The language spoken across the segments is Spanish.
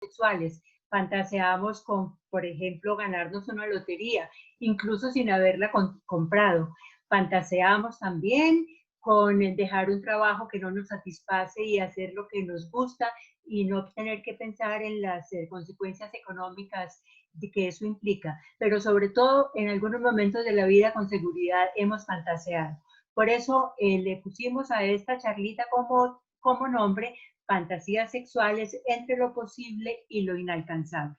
sexuales. Fantaseamos con, por ejemplo, ganarnos una lotería, incluso sin haberla comprado. Fantaseamos también con dejar un trabajo que no nos satisface y hacer lo que nos gusta y no tener que pensar en las consecuencias económicas que eso implica. Pero sobre todo, en algunos momentos de la vida con seguridad hemos fantaseado. Por eso le pusimos a esta charlita como nombre fantasías sexuales entre lo posible y lo inalcanzable.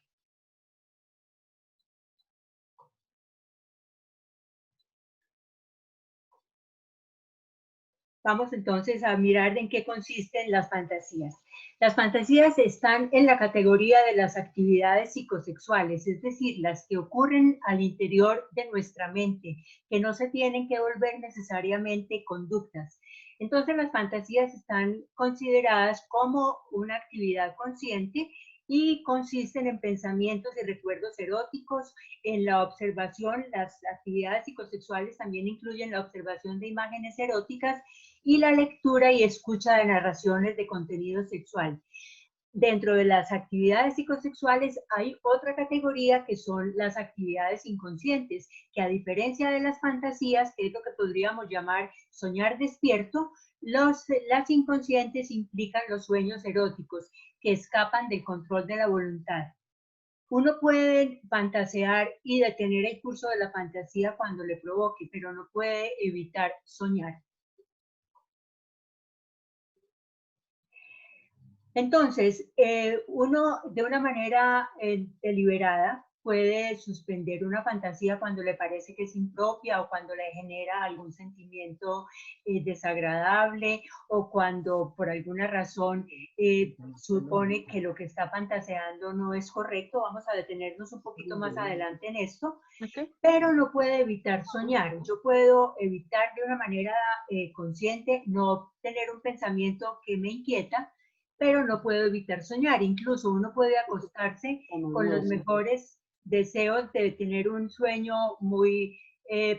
Vamos entonces a mirar en qué consisten las fantasías. Las fantasías están en la categoría de las actividades psicosexuales, es decir, las que ocurren al interior de nuestra mente, que no se tienen que volver necesariamente conductas. Entonces las fantasías están consideradas como una actividad consciente y consisten en pensamientos y recuerdos eróticos, en la observación. Las actividades psicosexuales también incluyen la observación de imágenes eróticas y la lectura y escucha de narraciones de contenido sexual. Dentro de las actividades psicosexuales hay otra categoría que son las actividades inconscientes, que a diferencia de las fantasías, que es lo que podríamos llamar soñar despierto, las inconscientes implican los sueños eróticos que escapan del control de la voluntad. Uno puede fantasear y detener el curso de la fantasía cuando le provoque, pero no puede evitar soñar. Entonces, uno de una manera deliberada puede suspender una fantasía cuando le parece que es impropia o cuando le genera algún sentimiento desagradable o cuando por alguna razón supone que lo que está fantaseando no es correcto. Vamos a detenernos un poquito más adelante en esto, pero no puede evitar soñar. Yo puedo evitar de una manera consciente no tener un pensamiento que me inquieta, pero no puedo evitar soñar. Incluso uno puede acostarse con los mejores deseos de tener un sueño muy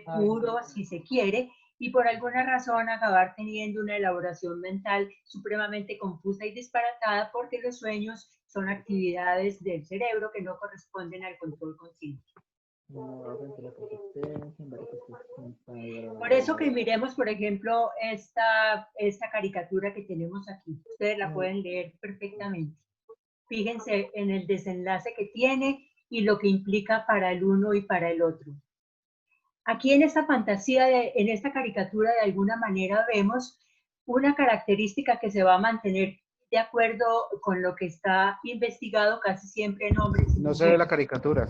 puro, si se quiere, y por alguna razón acabar teniendo una elaboración mental supremamente confusa y disparatada, porque los sueños son actividades del cerebro que no corresponden al control consciente. Por eso que miremos, por ejemplo, esta caricatura que tenemos aquí. Ustedes la pueden leer perfectamente. Fíjense en el desenlace que tiene y lo que implica para el uno y para el otro. Aquí en esta fantasía, en esta caricatura, de alguna manera vemos una característica que se va a mantener de acuerdo con lo que está investigado casi siempre en hombres. No se ve la caricatura.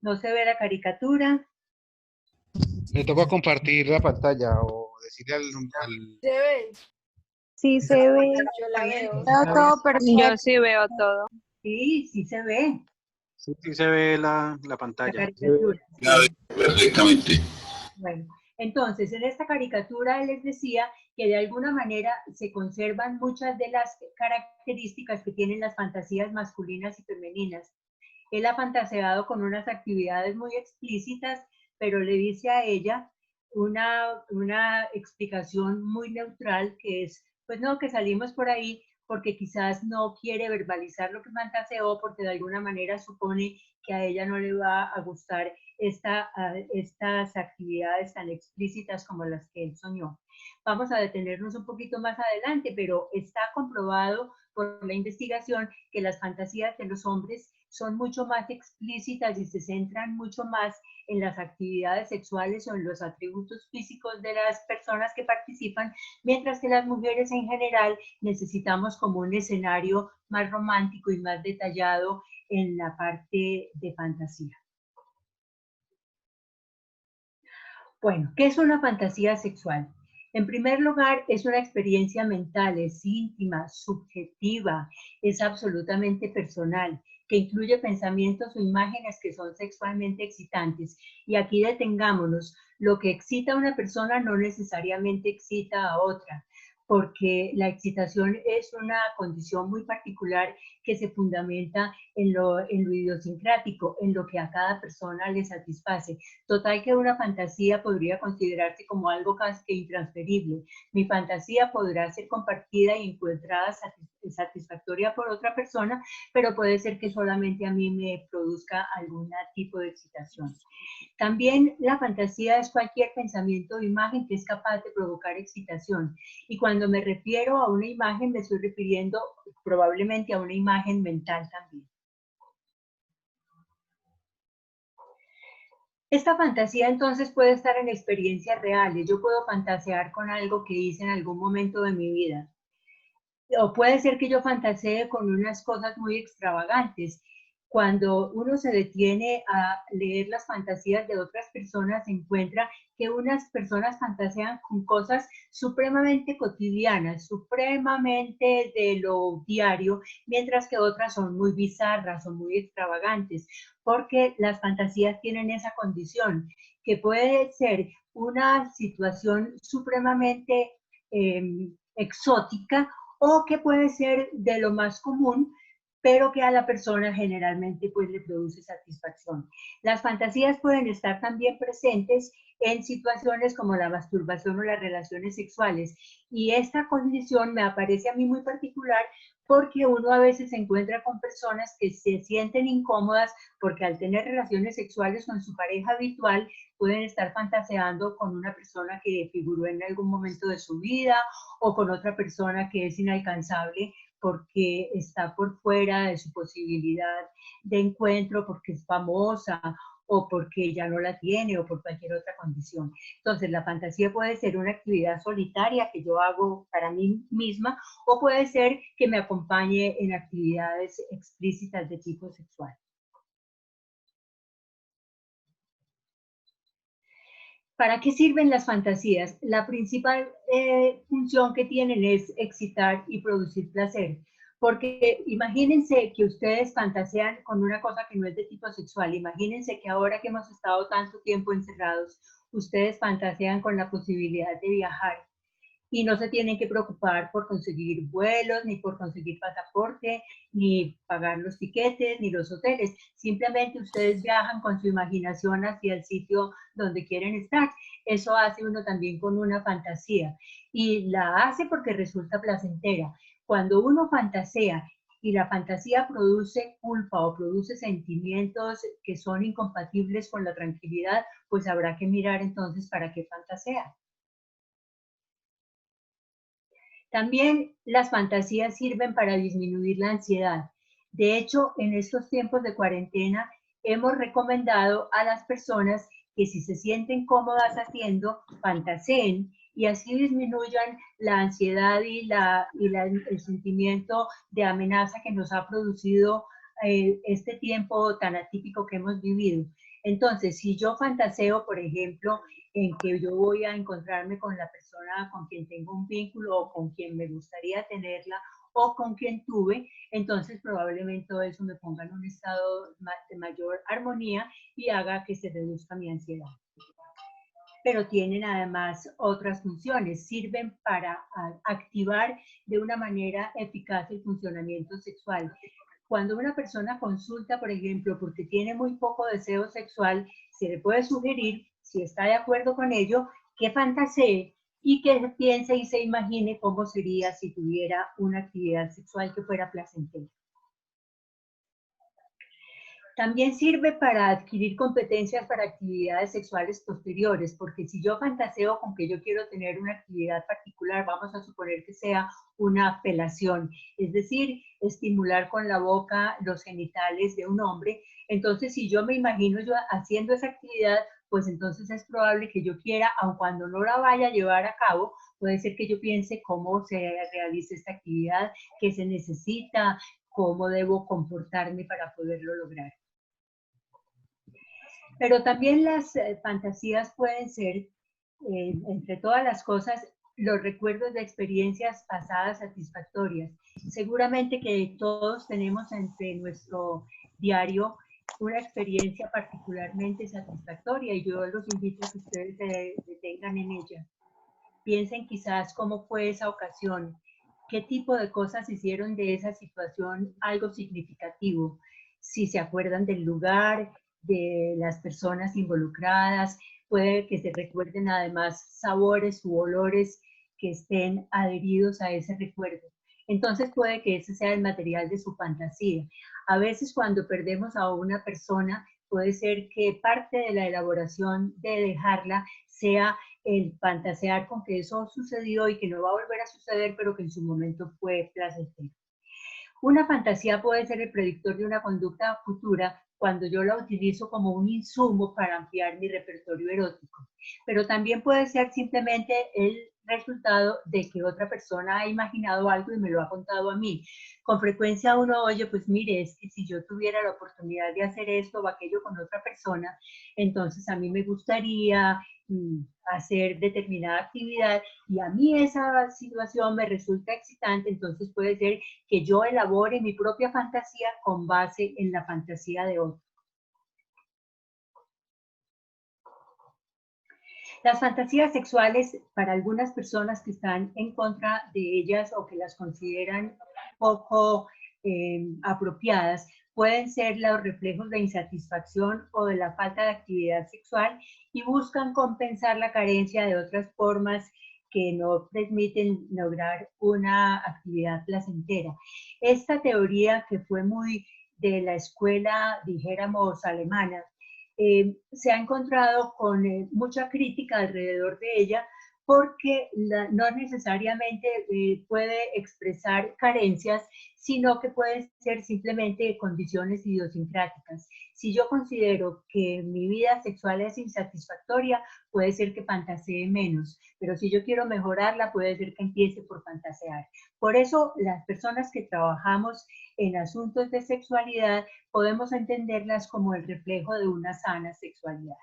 No se ve la caricatura. Me toca compartir la pantalla o decirle ¿Se ve? Sí se ve. Yo la veo. Veo todo perfecto. Yo sí veo todo. Sí, sí se ve. Sí, sí se ve la La pantalla. caricatura. La veo perfectamente. Bueno, entonces en esta caricatura les decía que de alguna manera se conservan muchas de las características que tienen las fantasías masculinas y femeninas. Él ha fantaseado con unas actividades muy explícitas, pero le dice a ella una explicación muy neutral que es, pues no, que salimos por ahí porque quizás no quiere verbalizar lo que fantaseó, porque de alguna manera supone que a ella no le va a gustar estas actividades tan explícitas como las que él soñó. Vamos a detenernos un poquito más adelante, pero está comprobado por la investigación que las fantasías de los hombres son mucho más explícitas y se centran mucho más en las actividades sexuales o en los atributos físicos de las personas que participan, mientras que las mujeres en general necesitamos como un escenario más romántico y más detallado en la parte de fantasía. Bueno, ¿qué es una fantasía sexual? En primer lugar, es una experiencia mental, es íntima, subjetiva, es absolutamente personal, que incluye pensamientos o imágenes que son sexualmente excitantes. Y aquí detengámonos, lo que excita a una persona no necesariamente excita a otra, porque la excitación es una condición muy particular que se fundamenta en lo idiosincrático, en lo que a cada persona le satisface. Total que una fantasía podría considerarse como algo casi que intransferible. Mi fantasía podrá ser compartida y encontrada satisfactoria por otra persona, pero puede ser que solamente a mí me produzca algún tipo de excitación. También la fantasía es cualquier pensamiento o imagen que es capaz de provocar excitación. Y cuando me refiero a una imagen, me estoy refiriendo probablemente a una imagen mental también. Esta fantasía entonces puede estar en experiencias reales. Yo puedo fantasear con algo que hice en algún momento de mi vida. O puede ser que yo fantasee con unas cosas muy extravagantes. Cuando uno se detiene a leer las fantasías de otras personas, se encuentra que unas personas fantasean con cosas supremamente cotidianas, supremamente de lo diario, mientras que otras son muy bizarras o muy extravagantes, porque las fantasías tienen esa condición, que puede ser una situación supremamente exótica, o que puede ser de lo más común, pero que a la persona generalmente pues le produce satisfacción. Las fantasías pueden estar también presentes en situaciones como la masturbación o las relaciones sexuales, y esta condición me aparece a mí muy particular porque uno a veces se encuentra con personas que se sienten incómodas porque al tener relaciones sexuales con su pareja habitual pueden estar fantaseando con una persona que figuró en algún momento de su vida o con otra persona que es inalcanzable porque está por fuera de su posibilidad de encuentro, porque es famosa o porque ya no la tiene o por cualquier otra condición. Entonces, la fantasía puede ser una actividad solitaria que yo hago para mí misma o puede ser que me acompañe en actividades explícitas de tipo sexual. ¿Para qué sirven las fantasías? La principal función que tienen es excitar y producir placer. Porque imagínense que ustedes fantasean con una cosa que no es de tipo sexual. Imagínense que ahora que hemos estado tanto tiempo encerrados, ustedes fantasean con la posibilidad de viajar y no se tienen que preocupar por conseguir vuelos, ni por conseguir pasaporte, ni pagar los tiquetes, ni los hoteles. Simplemente ustedes viajan con su imaginación hacia el sitio donde quieren estar. Eso hace uno también con una fantasía y la hace porque resulta placentera. Cuando uno fantasea y la fantasía produce culpa o produce sentimientos que son incompatibles con la tranquilidad, pues habrá que mirar entonces para qué fantasea. También las fantasías sirven para disminuir la ansiedad. De hecho, en estos tiempos de cuarentena hemos recomendado a las personas que si se sienten cómodas haciendo, fantaseen y así disminuyan la ansiedad y el sentimiento de amenaza que nos ha producido este tiempo tan atípico que hemos vivido. Entonces, si yo fantaseo, por ejemplo, en que yo voy a encontrarme con la persona con quien tengo un vínculo o con quien me gustaría tenerla o con quien tuve, entonces probablemente todo eso me ponga en un estado de mayor armonía y haga que se reduzca mi ansiedad. Pero tienen además otras funciones, sirven para activar de una manera eficaz el funcionamiento sexual. Cuando una persona consulta, por ejemplo, porque tiene muy poco deseo sexual, se le puede sugerir, si está de acuerdo con ello, que fantasee y que piense y se imagine cómo sería si tuviera una actividad sexual que fuera placentera. También sirve para adquirir competencias para actividades sexuales posteriores, porque si yo fantaseo con que yo quiero tener una actividad particular, vamos a suponer que sea una felación, es decir, estimular con la boca los genitales de un hombre, entonces si yo me imagino yo haciendo esa actividad, pues entonces es probable que yo quiera, aun cuando no la vaya a llevar a cabo, puede ser que yo piense cómo se realiza esta actividad, qué se necesita, cómo debo comportarme para poderlo lograr. Pero también las fantasías pueden ser, entre todas las cosas, los recuerdos de experiencias pasadas satisfactorias. Seguramente que todos tenemos entre nuestro diario una experiencia particularmente satisfactoria y yo los invito a que ustedes se detengan en ella. Piensen quizás cómo fue esa ocasión, qué tipo de cosas hicieron de esa situación algo significativo, si se acuerdan del lugar, de las personas involucradas, puede que se recuerden además sabores u olores que estén adheridos a ese recuerdo. Entonces puede que ese sea el material de su fantasía. A veces cuando perdemos a una persona, puede ser que parte de la elaboración de dejarla sea el fantasear con que eso sucedió y que no va a volver a suceder, pero que en su momento fue placentero. Una fantasía puede ser el predictor de una conducta futura cuando yo la utilizo como un insumo para ampliar mi repertorio erótico, pero también puede ser simplemente el resultado de que otra persona ha imaginado algo y me lo ha contado a mí. Con frecuencia uno oye, pues mire, es que si yo tuviera la oportunidad de hacer esto o aquello con otra persona, entonces a mí me gustaría hacer determinada actividad y a mí esa situación me resulta excitante, entonces puede ser que yo elabore mi propia fantasía con base en la fantasía de otro. Las fantasías sexuales, para algunas personas que están en contra de ellas o que las consideran poco apropiadas, pueden ser los reflejos de insatisfacción o de la falta de actividad sexual y buscan compensar la carencia de otras formas que no permiten lograr una actividad placentera. Esta teoría, que fue muy de la escuela, dijéramos, alemana, se ha encontrado con mucha crítica alrededor de ella porque no necesariamente puede expresar carencias, sino que pueden ser simplemente condiciones idiosincráticas. Si yo considero que mi vida sexual es insatisfactoria, puede ser que fantasee menos, pero si yo quiero mejorarla, puede ser que empiece por fantasear. Por eso, las personas que trabajamos en asuntos de sexualidad podemos entenderlas como el reflejo de una sana sexualidad.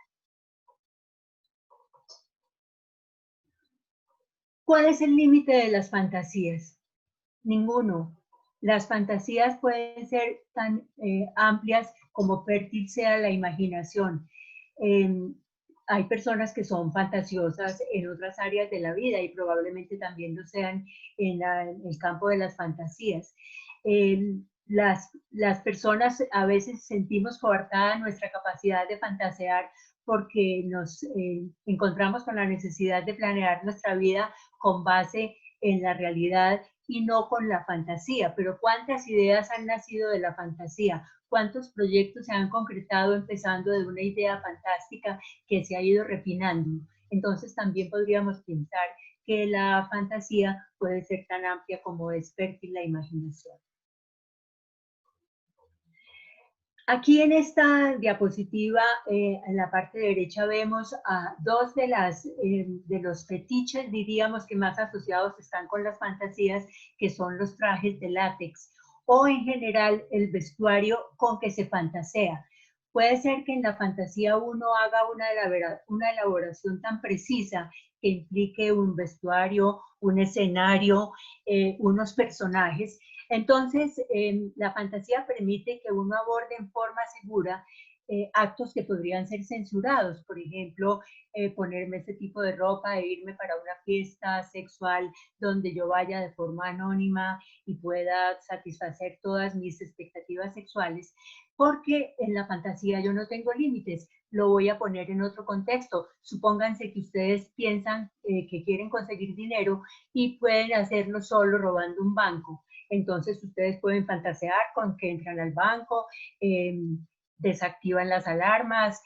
¿Cuál es el límite de las fantasías? Ninguno. Las fantasías pueden ser tan amplias como fértil sea la imaginación. Hay personas que son fantasiosas en otras áreas de la vida y probablemente también lo sean en el campo de las fantasías. Las personas a veces sentimos coartada nuestra capacidad de fantasear porque nos encontramos con la necesidad de planear nuestra vida con base en la realidad y no con la fantasía. Pero ¿cuántas ideas han nacido de la fantasía? ¿Cuántos proyectos se han concretado empezando de una idea fantástica que se ha ido refinando? Entonces también podríamos pensar que la fantasía puede ser tan amplia como es fértil la imaginación. Aquí en esta diapositiva, en la parte derecha, vemos a dos de los fetiches, diríamos, que más asociados están con las fantasías, que son los trajes de látex, o en general el vestuario con que se fantasea. Puede ser que en la fantasía uno haga una elaboración tan precisa que implique un vestuario, un escenario, unos personajes. Entonces, la fantasía permite que uno aborde en forma segura actos que podrían ser censurados. Por ejemplo, ponerme este tipo de ropa e irme para una fiesta sexual donde yo vaya de forma anónima y pueda satisfacer todas mis expectativas sexuales, porque en la fantasía yo no tengo límites. Lo voy a poner en otro contexto. Supónganse que ustedes piensan que quieren conseguir dinero y pueden hacerlo solo robando un banco. Entonces ustedes pueden fantasear con que entran al banco, desactivan las alarmas,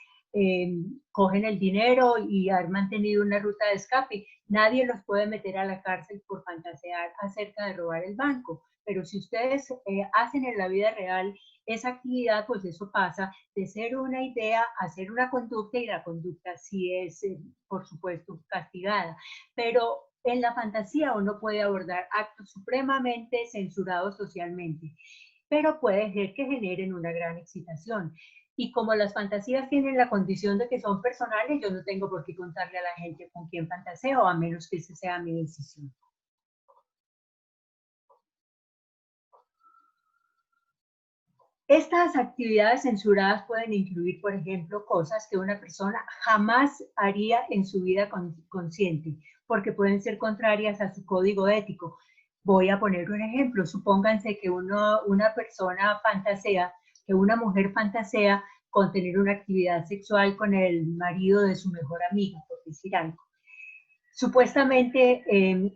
cogen el dinero y han mantenido una ruta de escape. Nadie los puede meter a la cárcel por fantasear acerca de robar el banco. Pero si ustedes hacen en la vida real esa actividad, pues eso pasa de ser una idea a ser una conducta, y la conducta sí es, por supuesto, castigada. Pero en la fantasía uno puede abordar actos supremamente censurados socialmente, pero puede ser que generen una gran excitación. Y como las fantasías tienen la condición de que son personales, yo no tengo por qué contarle a la gente con quién fantaseo, a menos que esa sea mi decisión. Estas actividades censuradas pueden incluir, por ejemplo, cosas que una persona jamás haría en su vida consciente, porque pueden ser contrarias a su código ético. Voy a poner un ejemplo. Supónganse que una persona fantasea, que una mujer fantasea con tener una actividad sexual con el marido de su mejor amiga, por decir algo. Supuestamente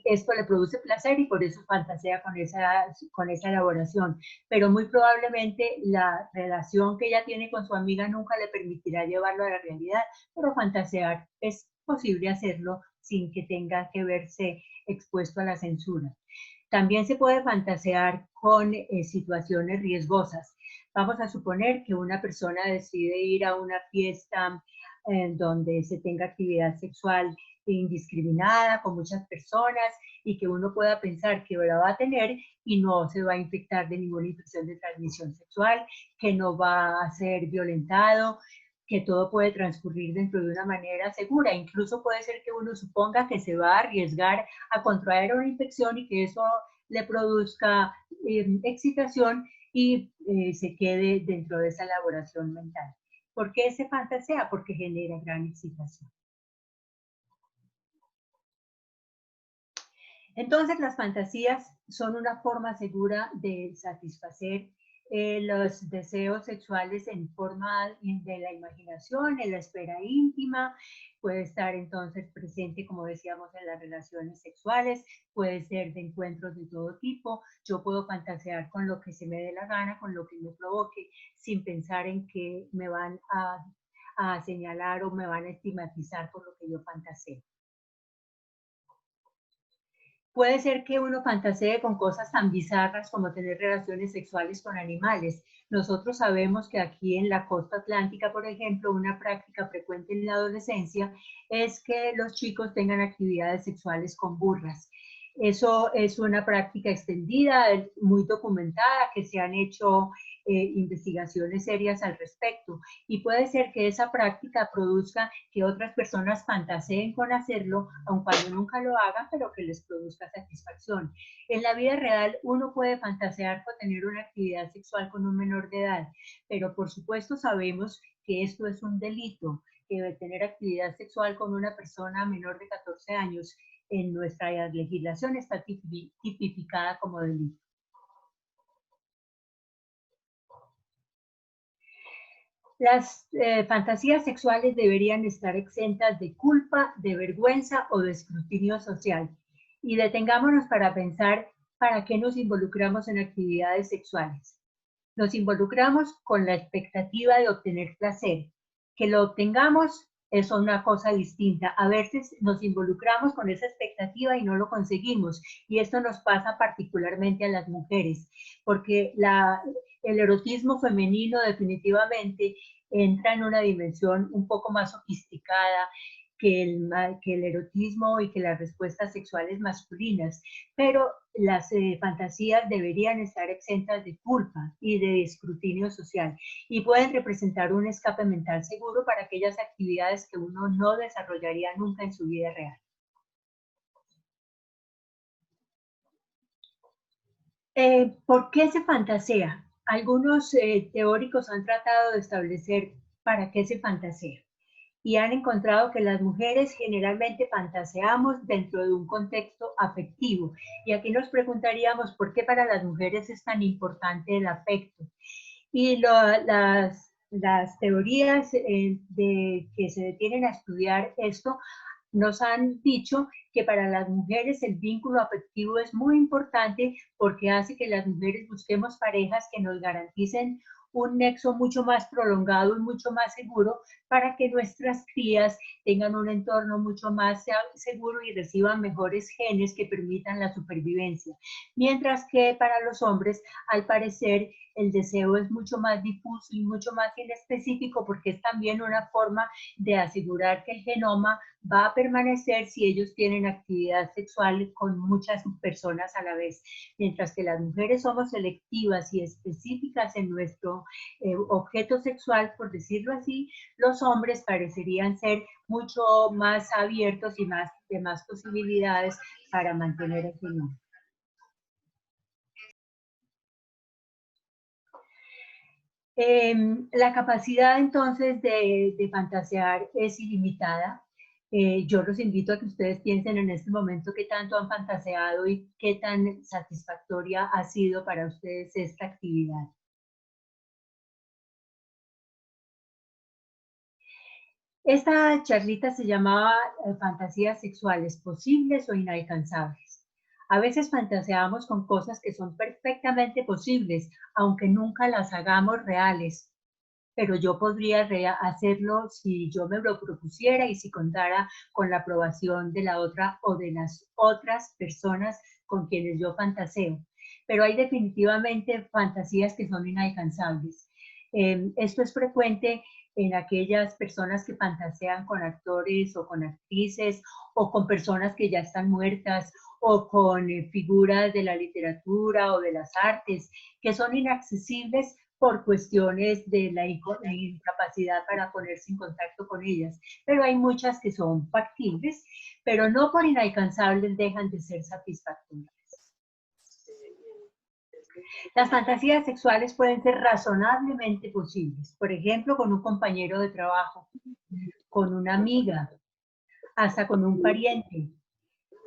esto le produce placer y por eso fantasea con esa elaboración, pero muy probablemente la relación que ella tiene con su amiga nunca le permitirá llevarlo a la realidad, pero fantasear es posible hacerlo sin que tenga que verse expuesto a la censura. También se puede fantasear con situaciones riesgosas. Vamos a suponer que una persona decide ir a una fiesta donde se tenga actividad sexual indiscriminada con muchas personas y que uno pueda pensar que la va a tener y no se va a infectar de ninguna infección de transmisión sexual, que no va a ser violentado, que todo puede transcurrir dentro de una manera segura. Incluso puede ser que uno suponga que se va a arriesgar a contraer una infección y que eso le produzca excitación y se quede dentro de esa elaboración mental. ¿Por qué se fantasea? Porque genera gran excitación. Entonces, las fantasías son una forma segura de satisfacer los deseos sexuales en forma de la imaginación, en la esfera íntima, puede estar entonces presente, como decíamos, en las relaciones sexuales, puede ser de encuentros de todo tipo. Yo puedo fantasear con lo que se me dé la gana, con lo que me provoque, sin pensar en que me van a señalar o me van a estigmatizar por lo que yo fantaseo. Puede ser que uno fantasee con cosas tan bizarras como tener relaciones sexuales con animales. Nosotros sabemos que aquí en la costa atlántica, por ejemplo, una práctica frecuente en la adolescencia es que los chicos tengan actividades sexuales con burras. Eso es una práctica extendida, muy documentada, que se han hecho investigaciones serias al respecto. Y puede ser que esa práctica produzca que otras personas fantaseen con hacerlo, aun cuando nunca lo hagan, pero que les produzca satisfacción. En la vida real, uno puede fantasear con tener una actividad sexual con un menor de edad, pero por supuesto sabemos que esto es un delito, que tener actividad sexual con una persona menor de 14 años en nuestra legislación está tipificada como delito. Las fantasías sexuales deberían estar exentas de culpa, de vergüenza o de escrutinio social. Y detengámonos para pensar para qué nos involucramos en actividades sexuales. Nos involucramos con la expectativa de obtener placer. Que lo obtengamos es una cosa distinta. A veces nos involucramos con esa expectativa y no lo conseguimos. Y esto nos pasa particularmente a las mujeres, porque el erotismo femenino definitivamente entra en una dimensión un poco más sofisticada que el erotismo y que las respuestas sexuales masculinas, pero las fantasías deberían estar exentas de culpa y de escrutinio social y pueden representar un escape mental seguro para aquellas actividades que uno no desarrollaría nunca en su vida real. ¿Por qué se fantasea? Algunos teóricos han tratado de establecer para qué se fantasea y han encontrado que las mujeres generalmente fantaseamos dentro de un contexto afectivo. Y aquí nos preguntaríamos por qué para las mujeres es tan importante el afecto. Y las teorías que se detienen a estudiar esto nos han dicho que para las mujeres el vínculo afectivo es muy importante porque hace que las mujeres busquemos parejas que nos garanticen un nexo mucho más prolongado y mucho más seguro para que nuestras crías tengan un entorno mucho más seguro y reciban mejores genes que permitan la supervivencia. Mientras que para los hombres, al parecer, el deseo es mucho más difuso y mucho más inespecífico porque es también una forma de asegurar que el genoma va a permanecer si ellos tienen actividad sexual con muchas personas a la vez. Mientras que las mujeres somos selectivas y específicas en nuestro objeto sexual, por decirlo así, los hombres parecerían ser mucho más abiertos y de más posibilidades para mantener el genoma. La capacidad entonces de fantasear es ilimitada. Yo los invito a que ustedes piensen en este momento qué tanto han fantaseado y qué tan satisfactoria ha sido para ustedes esta actividad. Esta charlita se llamaba Fantasías sexuales posibles o inalcanzables. A veces fantaseamos con cosas que son perfectamente posibles, aunque nunca las hagamos reales. Pero yo podría hacerlo si yo me lo propusiera y si contara con la aprobación de la otra o de las otras personas con quienes yo fantaseo. Pero hay definitivamente fantasías que son inalcanzables. Esto es frecuente en aquellas personas que fantasean con actores o con actrices o con personas que ya están muertas o con figuras de la literatura o de las artes que son inaccesibles por cuestiones de la incapacidad para ponerse en contacto con ellas. Pero hay muchas que son factibles, pero no por inalcanzables dejan de ser satisfactorias. Las fantasías sexuales pueden ser razonablemente posibles, por ejemplo, con un compañero de trabajo, con una amiga, hasta con un pariente,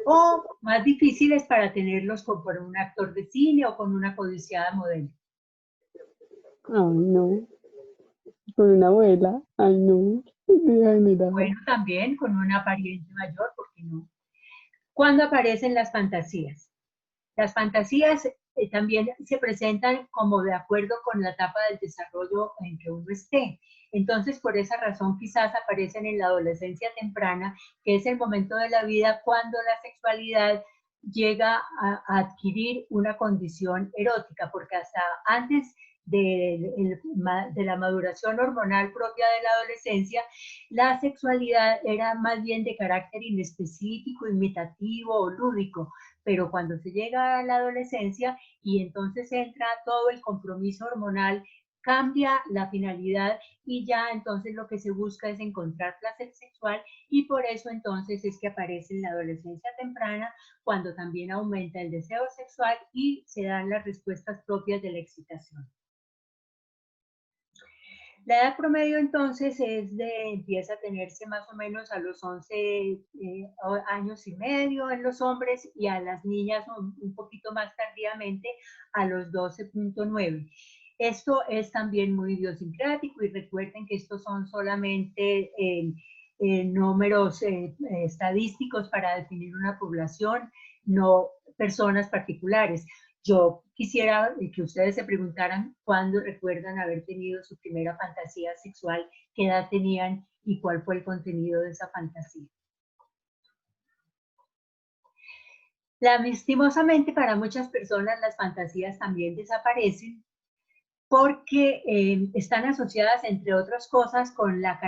o más difíciles para tenerlos con un actor de cine o con una codiciada modelo. Ay, no. Con una abuela. Ay, no. Bueno, también con una pariente mayor, ¿por qué no? ¿Cuándo aparecen las fantasías? Las fantasías también se presentan como de acuerdo con la etapa del desarrollo en que uno esté. Entonces, por esa razón, quizás aparecen en la adolescencia temprana, que es el momento de la vida cuando la sexualidad llega a adquirir una condición erótica, porque hasta antes de la maduración hormonal propia de la adolescencia, la sexualidad era más bien de carácter inespecífico, imitativo o lúdico, pero cuando se llega a la adolescencia y entonces entra todo el compromiso hormonal, cambia la finalidad y ya entonces lo que se busca es encontrar placer sexual y por eso entonces es que aparece en la adolescencia temprana cuando también aumenta el deseo sexual y se dan las respuestas propias de la excitación. La edad promedio entonces empieza a tenerse más o menos a los 11 años y medio en los hombres y a las niñas un poquito más tardíamente a los 12.9. Esto es también muy idiosincrático y recuerden que estos son solamente números estadísticos para definir una población, no personas particulares. Yo quisiera que ustedes se preguntaran cuándo recuerdan haber tenido su primera fantasía sexual, qué edad tenían y cuál fue el contenido de esa fantasía. Lastimosamente para muchas personas las fantasías también desaparecen porque están asociadas, entre otras cosas, con las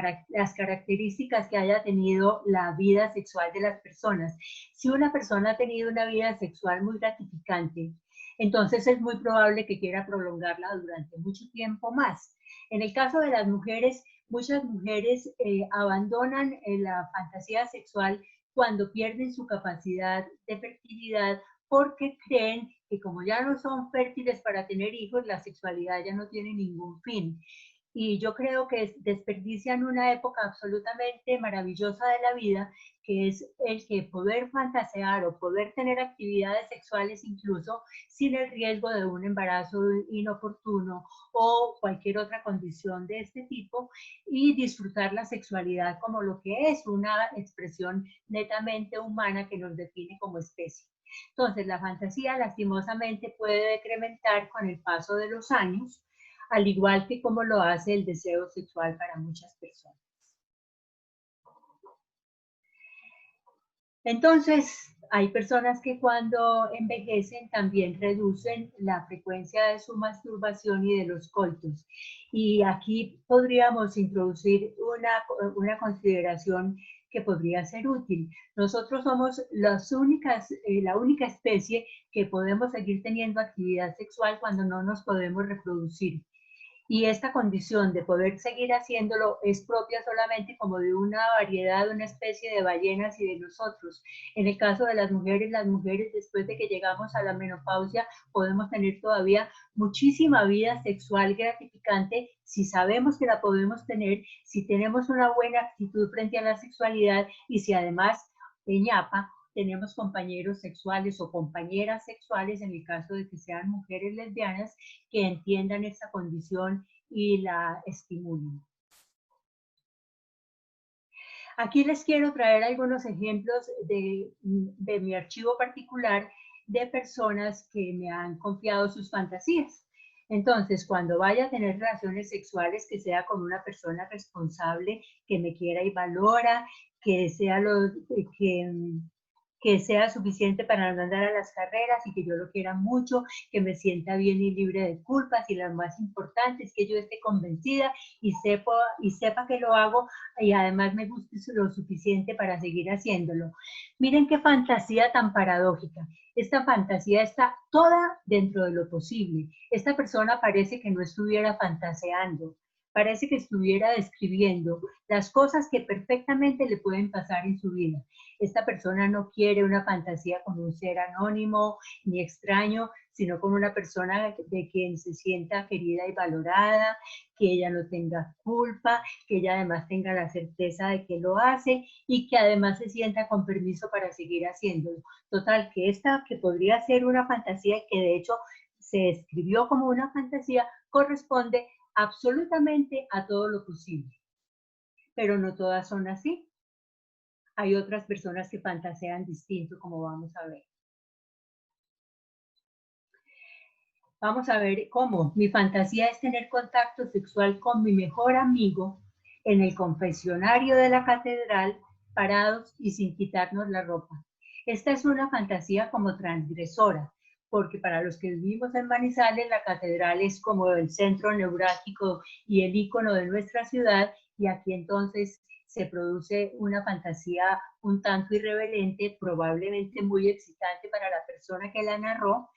características que haya tenido la vida sexual de las personas. Si una persona ha tenido una vida sexual muy gratificante, entonces es muy probable que quiera prolongarla durante mucho tiempo más. En el caso de las mujeres, muchas mujeres abandonan la fantasía sexual cuando pierden su capacidad de fertilidad porque creen que como ya no son fértiles para tener hijos, la sexualidad ya no tiene ningún fin. Y yo creo que desperdician una época absolutamente maravillosa de la vida, que es el que poder fantasear o poder tener actividades sexuales incluso sin el riesgo de un embarazo inoportuno o cualquier otra condición de este tipo y disfrutar la sexualidad como lo que es una expresión netamente humana que nos define como especie. Entonces, la fantasía lastimosamente puede decrementar con el paso de los años, al igual que como lo hace el deseo sexual para muchas personas. Entonces, hay personas que cuando envejecen también reducen la frecuencia de su masturbación y de los coitos. Y aquí podríamos introducir una consideración que podría ser útil. Nosotros somos la única especie que podemos seguir teniendo actividad sexual cuando no nos podemos reproducir. Y esta condición de poder seguir haciéndolo es propia solamente como de una variedad, una especie de ballenas y de nosotros. En el caso de las mujeres después de que llegamos a la menopausia podemos tener todavía muchísima vida sexual gratificante si sabemos que la podemos tener, si tenemos una buena actitud frente a la sexualidad y si además ñapa, tenemos compañeros sexuales o compañeras sexuales, en el caso de que sean mujeres lesbianas, que entiendan esta condición y la estimulen. Aquí les quiero traer algunos ejemplos de mi archivo particular de personas que me han confiado sus fantasías. Entonces, cuando vaya a tener relaciones sexuales, que sea con una persona responsable, que me quiera y valora, que sea que sea suficiente para no andar a las carreras y que yo lo quiera mucho, que me sienta bien y libre de culpas, y lo más importante es que yo esté convencida y sepa que lo hago y además me guste lo suficiente para seguir haciéndolo. Miren qué fantasía tan paradójica. Esta fantasía está toda dentro de lo posible. Esta persona parece que no estuviera fantaseando, parece que estuviera describiendo las cosas que perfectamente le pueden pasar en su vida. Esta persona no quiere una fantasía con un ser anónimo ni extraño, sino con una persona de quien se sienta querida y valorada, que ella no tenga culpa, que ella además tenga la certeza de que lo hace y que además se sienta con permiso para seguir haciéndolo. Total, que esta que podría ser una fantasía y que de hecho se escribió como una fantasía, corresponde absolutamente a todo lo posible. Pero no todas son así. Hay otras personas que fantasean distinto, como vamos a ver. Vamos a ver cómo. Mi fantasía es tener contacto sexual con mi mejor amigo en el confesionario de la catedral, parados y sin quitarnos la ropa. Esta es una fantasía como transgresora, porque para los que vivimos en Manizales, la catedral es como el centro neurálgico y el ícono de nuestra ciudad, y aquí entonces se produce una fantasía un tanto irreverente, probablemente muy excitante para la persona que la narró,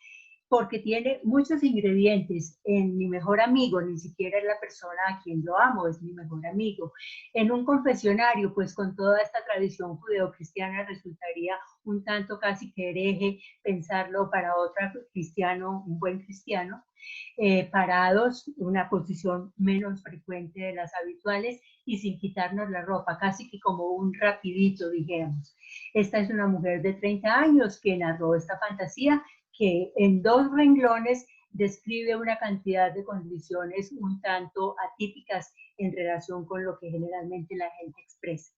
porque tiene muchos ingredientes. En mi mejor amigo, ni siquiera es la persona a quien yo amo, es mi mejor amigo. En un confesionario, pues con toda esta tradición judeocristiana resultaría un tanto casi que hereje pensarlo para otro cristiano, un buen cristiano. Parados, una posición menos frecuente de las habituales y sin quitarnos la ropa, casi que como un rapidito, dijéramos. Esta es una mujer de 30 años que narró esta fantasía, que en 2 renglones describe una cantidad de condiciones un tanto atípicas en relación con lo que generalmente la gente expresa.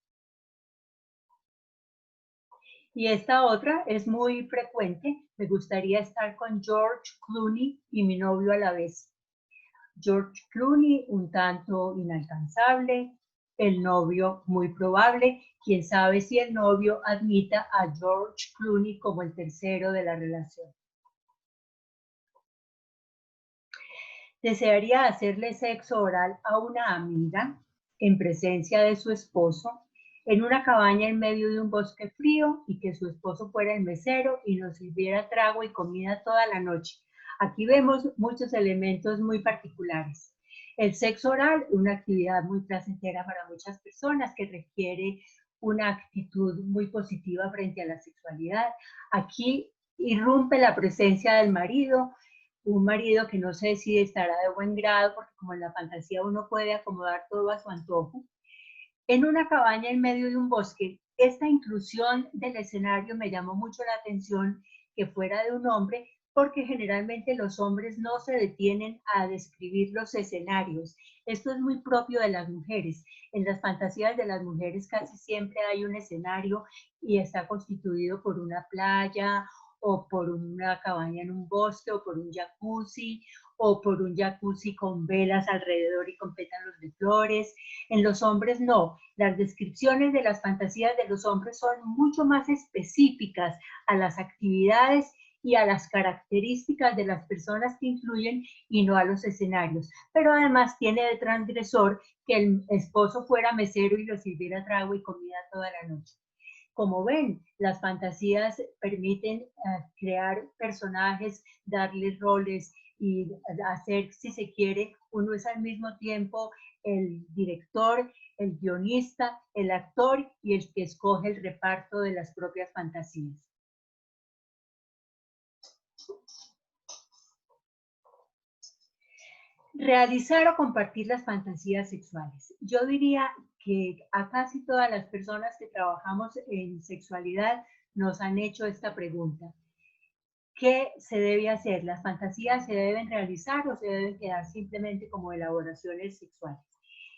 Y esta otra es muy frecuente. Me gustaría estar con George Clooney y mi novio a la vez. George Clooney un tanto inalcanzable, el novio muy probable. Quién sabe si el novio admita a George Clooney como el tercero de la relación. Desearía hacerle sexo oral a una amiga en presencia de su esposo en una cabaña en medio de un bosque frío, y que su esposo fuera el mesero y nos sirviera trago y comida toda la noche. Aquí vemos muchos elementos muy particulares. El sexo oral, una actividad muy placentera para muchas personas que requiere una actitud muy positiva frente a la sexualidad. Aquí irrumpe la presencia del marido, un marido que no sé si estará de buen grado, porque como en la fantasía uno puede acomodar todo a su antojo. En una cabaña en medio de un bosque, esta inclusión del escenario me llamó mucho la atención, que fuera de un hombre, porque generalmente los hombres no se detienen a describir los escenarios. Esto es muy propio de las mujeres. En las fantasías de las mujeres casi siempre hay un escenario y está constituido por una playa o por una cabaña en un bosque o por un jacuzzi o por un jacuzzi con velas alrededor y con pétalos de flores. En los hombres no. Las descripciones de las fantasías de los hombres son mucho más específicas a las actividades y a las características de las personas que incluyen y no a los escenarios. Pero además tiene de transgresor que el esposo fuera mesero y lo sirviera trago y comida toda la noche. Como ven, las fantasías permiten crear personajes, darles roles y hacer, si se quiere, uno es al mismo tiempo el director, el guionista, el actor y el que escoge el reparto de las propias fantasías. Realizar o compartir las fantasías sexuales. Yo diría que a casi todas las personas que trabajamos en sexualidad nos han hecho esta pregunta. ¿Qué se debe hacer? ¿Las fantasías se deben realizar o se deben quedar simplemente como elaboraciones sexuales?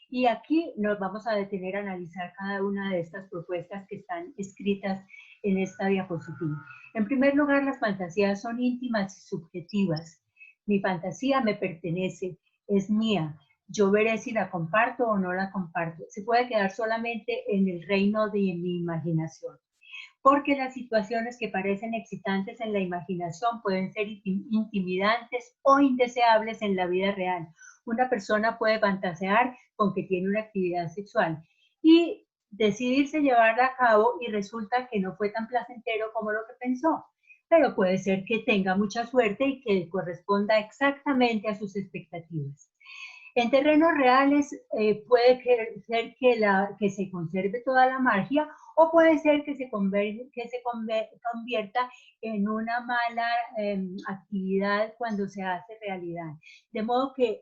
Y aquí nos vamos a detener a analizar cada una de estas propuestas que están escritas en esta diapositiva. En primer lugar, las fantasías son íntimas y subjetivas. Mi fantasía me pertenece, es mía. Yo veré si la comparto o no la comparto. Se puede quedar solamente en el reino de mi imaginación. Porque las situaciones que parecen excitantes en la imaginación pueden ser intimidantes o indeseables en la vida real. Una persona puede fantasear con que tiene una actividad sexual y decidirse llevarla a cabo y resulta que no fue tan placentero como lo que pensó. Pero puede ser que tenga mucha suerte y que corresponda exactamente a sus expectativas. En terrenos reales puede ser que se conserve toda la magia o puede ser que se convierta en una mala actividad cuando se hace realidad. De modo que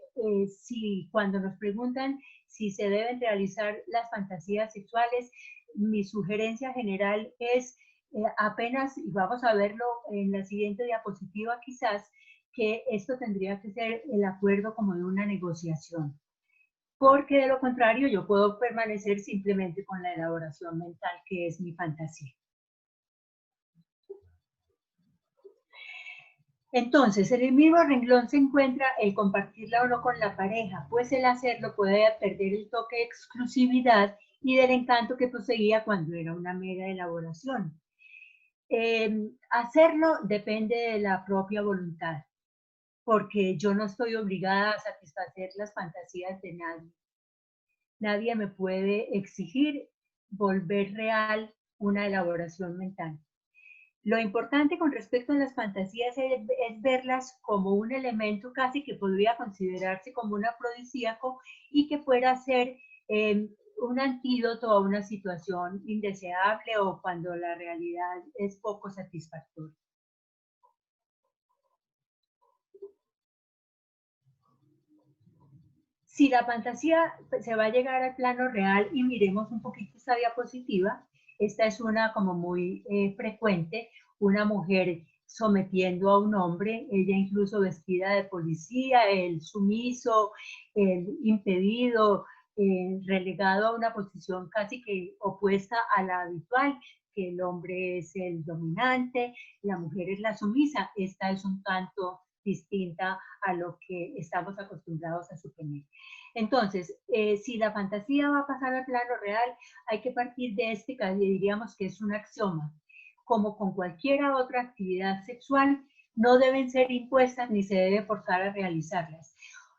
si cuando nos preguntan si se deben realizar las fantasías sexuales, mi sugerencia general es apenas, y vamos a verlo en la siguiente diapositiva quizás, que esto tendría que ser el acuerdo como de una negociación. Porque de lo contrario yo puedo permanecer simplemente con la elaboración mental que es mi fantasía. Entonces, en el mismo renglón se encuentra el compartirla o no con la pareja, pues el hacerlo puede perder el toque de exclusividad y del encanto que poseía cuando era una mera elaboración. Hacerlo depende de la propia voluntad, porque yo no estoy obligada a satisfacer las fantasías de nadie. Nadie me puede exigir volver real una elaboración mental. Lo importante con respecto a las fantasías es verlas como un elemento casi que podría considerarse como un afrodisíaco y que pueda ser un antídoto a una situación indeseable o cuando la realidad es poco satisfactoria. Si la fantasía se va a llegar al plano real y miremos un poquito esta diapositiva, esta es una como muy frecuente, una mujer sometiendo a un hombre, ella incluso vestida de policía, el sumiso, el impedido, relegado a una posición casi que opuesta a la habitual, que el hombre es el dominante, la mujer es la sumisa. Esta es un tanto distinta a lo que estamos acostumbrados a suponer. Entonces, si la fantasía va a pasar al plano real, hay que partir de este que diríamos que es un axioma. Como con cualquier otra actividad sexual, no deben ser impuestas ni se debe forzar a realizarlas.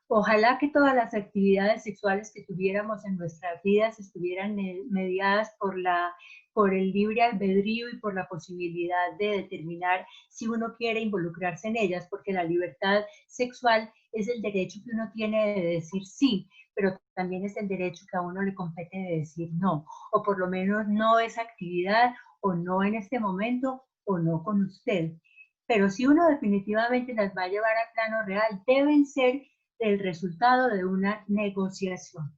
Ojalá que todas las actividades sexuales que tuviéramos en nuestras vidas estuvieran mediadas por el libre albedrío y por la posibilidad de determinar si uno quiere involucrarse en ellas, porque la libertad sexual es el derecho que uno tiene de decir sí, pero también es el derecho que a uno le compete de decir no, o por lo menos no esa actividad, o no en este momento, o no con usted. Pero si uno definitivamente las va a llevar al plano real, deben ser el resultado de una negociación.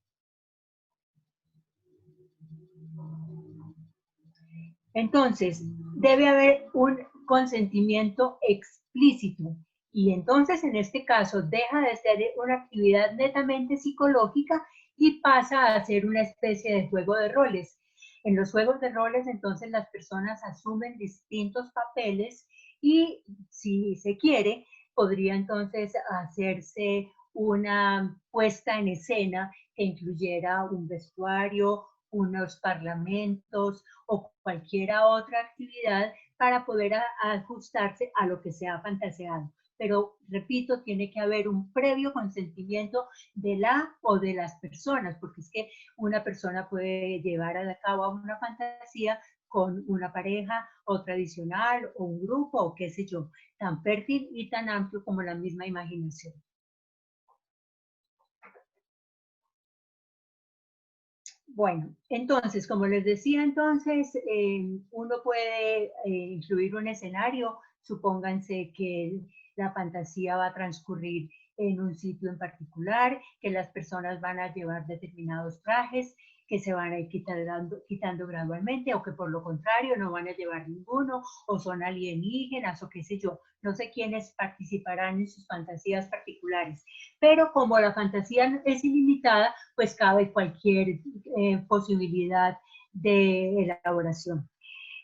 Entonces, debe haber un consentimiento explícito y entonces en este caso deja de ser una actividad netamente psicológica y pasa a ser una especie de juego de roles. En los juegos de roles entonces las personas asumen distintos papeles y si se quiere podría entonces hacerse una puesta en escena que incluyera un vestuario, unos parlamentos o cualquier otra actividad para poder ajustarse a lo que se ha fantaseado. Pero, repito, tiene que haber un previo consentimiento de la o de las personas, porque es que una persona puede llevar a cabo una fantasía con una pareja o tradicional o un grupo o qué sé yo, tan fértil y tan amplio como la misma imaginación. Bueno, entonces, como les decía, entonces, uno puede incluir un escenario, supónganse que la fantasía va a transcurrir en un sitio en particular, que las personas van a llevar determinados trajes, que se van a ir quitando gradualmente, o que por lo contrario no van a llevar ninguno, o son alienígenas, o qué sé yo. No sé quiénes participarán en sus fantasías particulares. Pero como la fantasía es ilimitada, pues cabe cualquier posibilidad de elaboración.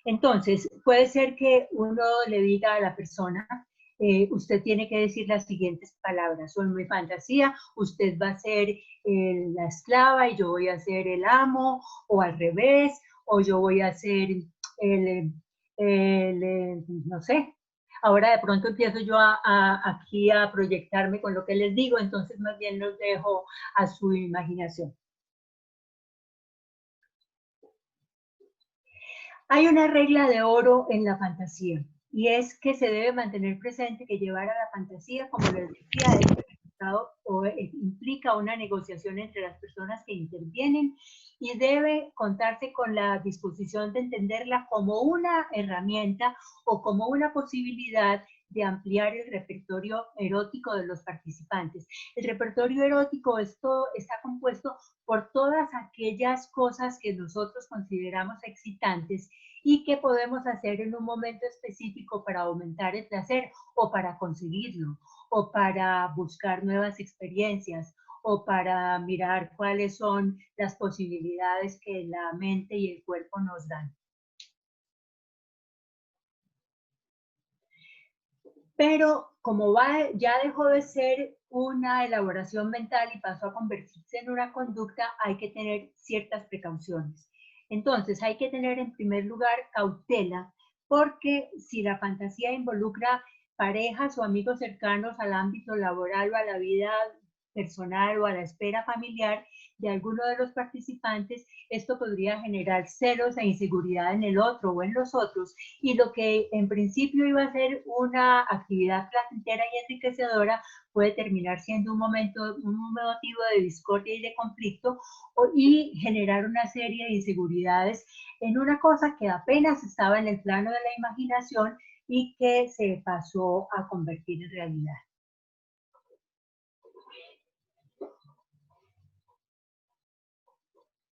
Entonces, puede ser que uno le diga a la persona, usted tiene que decir las siguientes palabras, o en mi fantasía usted va a ser la esclava y yo voy a ser el amo, o al revés, o yo voy a ser no sé. Ahora de pronto empiezo yo aquí a proyectarme con lo que les digo, entonces más bien los dejo a su imaginación. Hay una regla de oro en la fantasía, y es que se debe mantener presente que llevar a la fantasía, como les decía, es el resultado o implica una negociación entre las personas que intervienen, y debe contarse con la disposición de entenderla como una herramienta o como una posibilidad de ampliar el repertorio erótico de los participantes. El repertorio erótico está compuesto por todas aquellas cosas que nosotros consideramos excitantes y que podemos hacer en un momento específico para aumentar el placer o para conseguirlo, o para buscar nuevas experiencias, o para mirar cuáles son las posibilidades que la mente y el cuerpo nos dan. Pero como ya dejó de ser una elaboración mental y pasó a convertirse en una conducta, hay que tener ciertas precauciones. Entonces hay que tener en primer lugar cautela, porque si la fantasía involucra parejas o amigos cercanos al ámbito laboral o a la vida personal o a la esfera familiar de alguno de los participantes, esto podría generar celos e inseguridad en el otro o en los otros, y lo que en principio iba a ser una actividad placentera y enriquecedora puede terminar siendo un motivo de discordia y de conflicto, y generar una serie de inseguridades en una cosa que apenas estaba en el plano de la imaginación y que se pasó a convertir en realidad.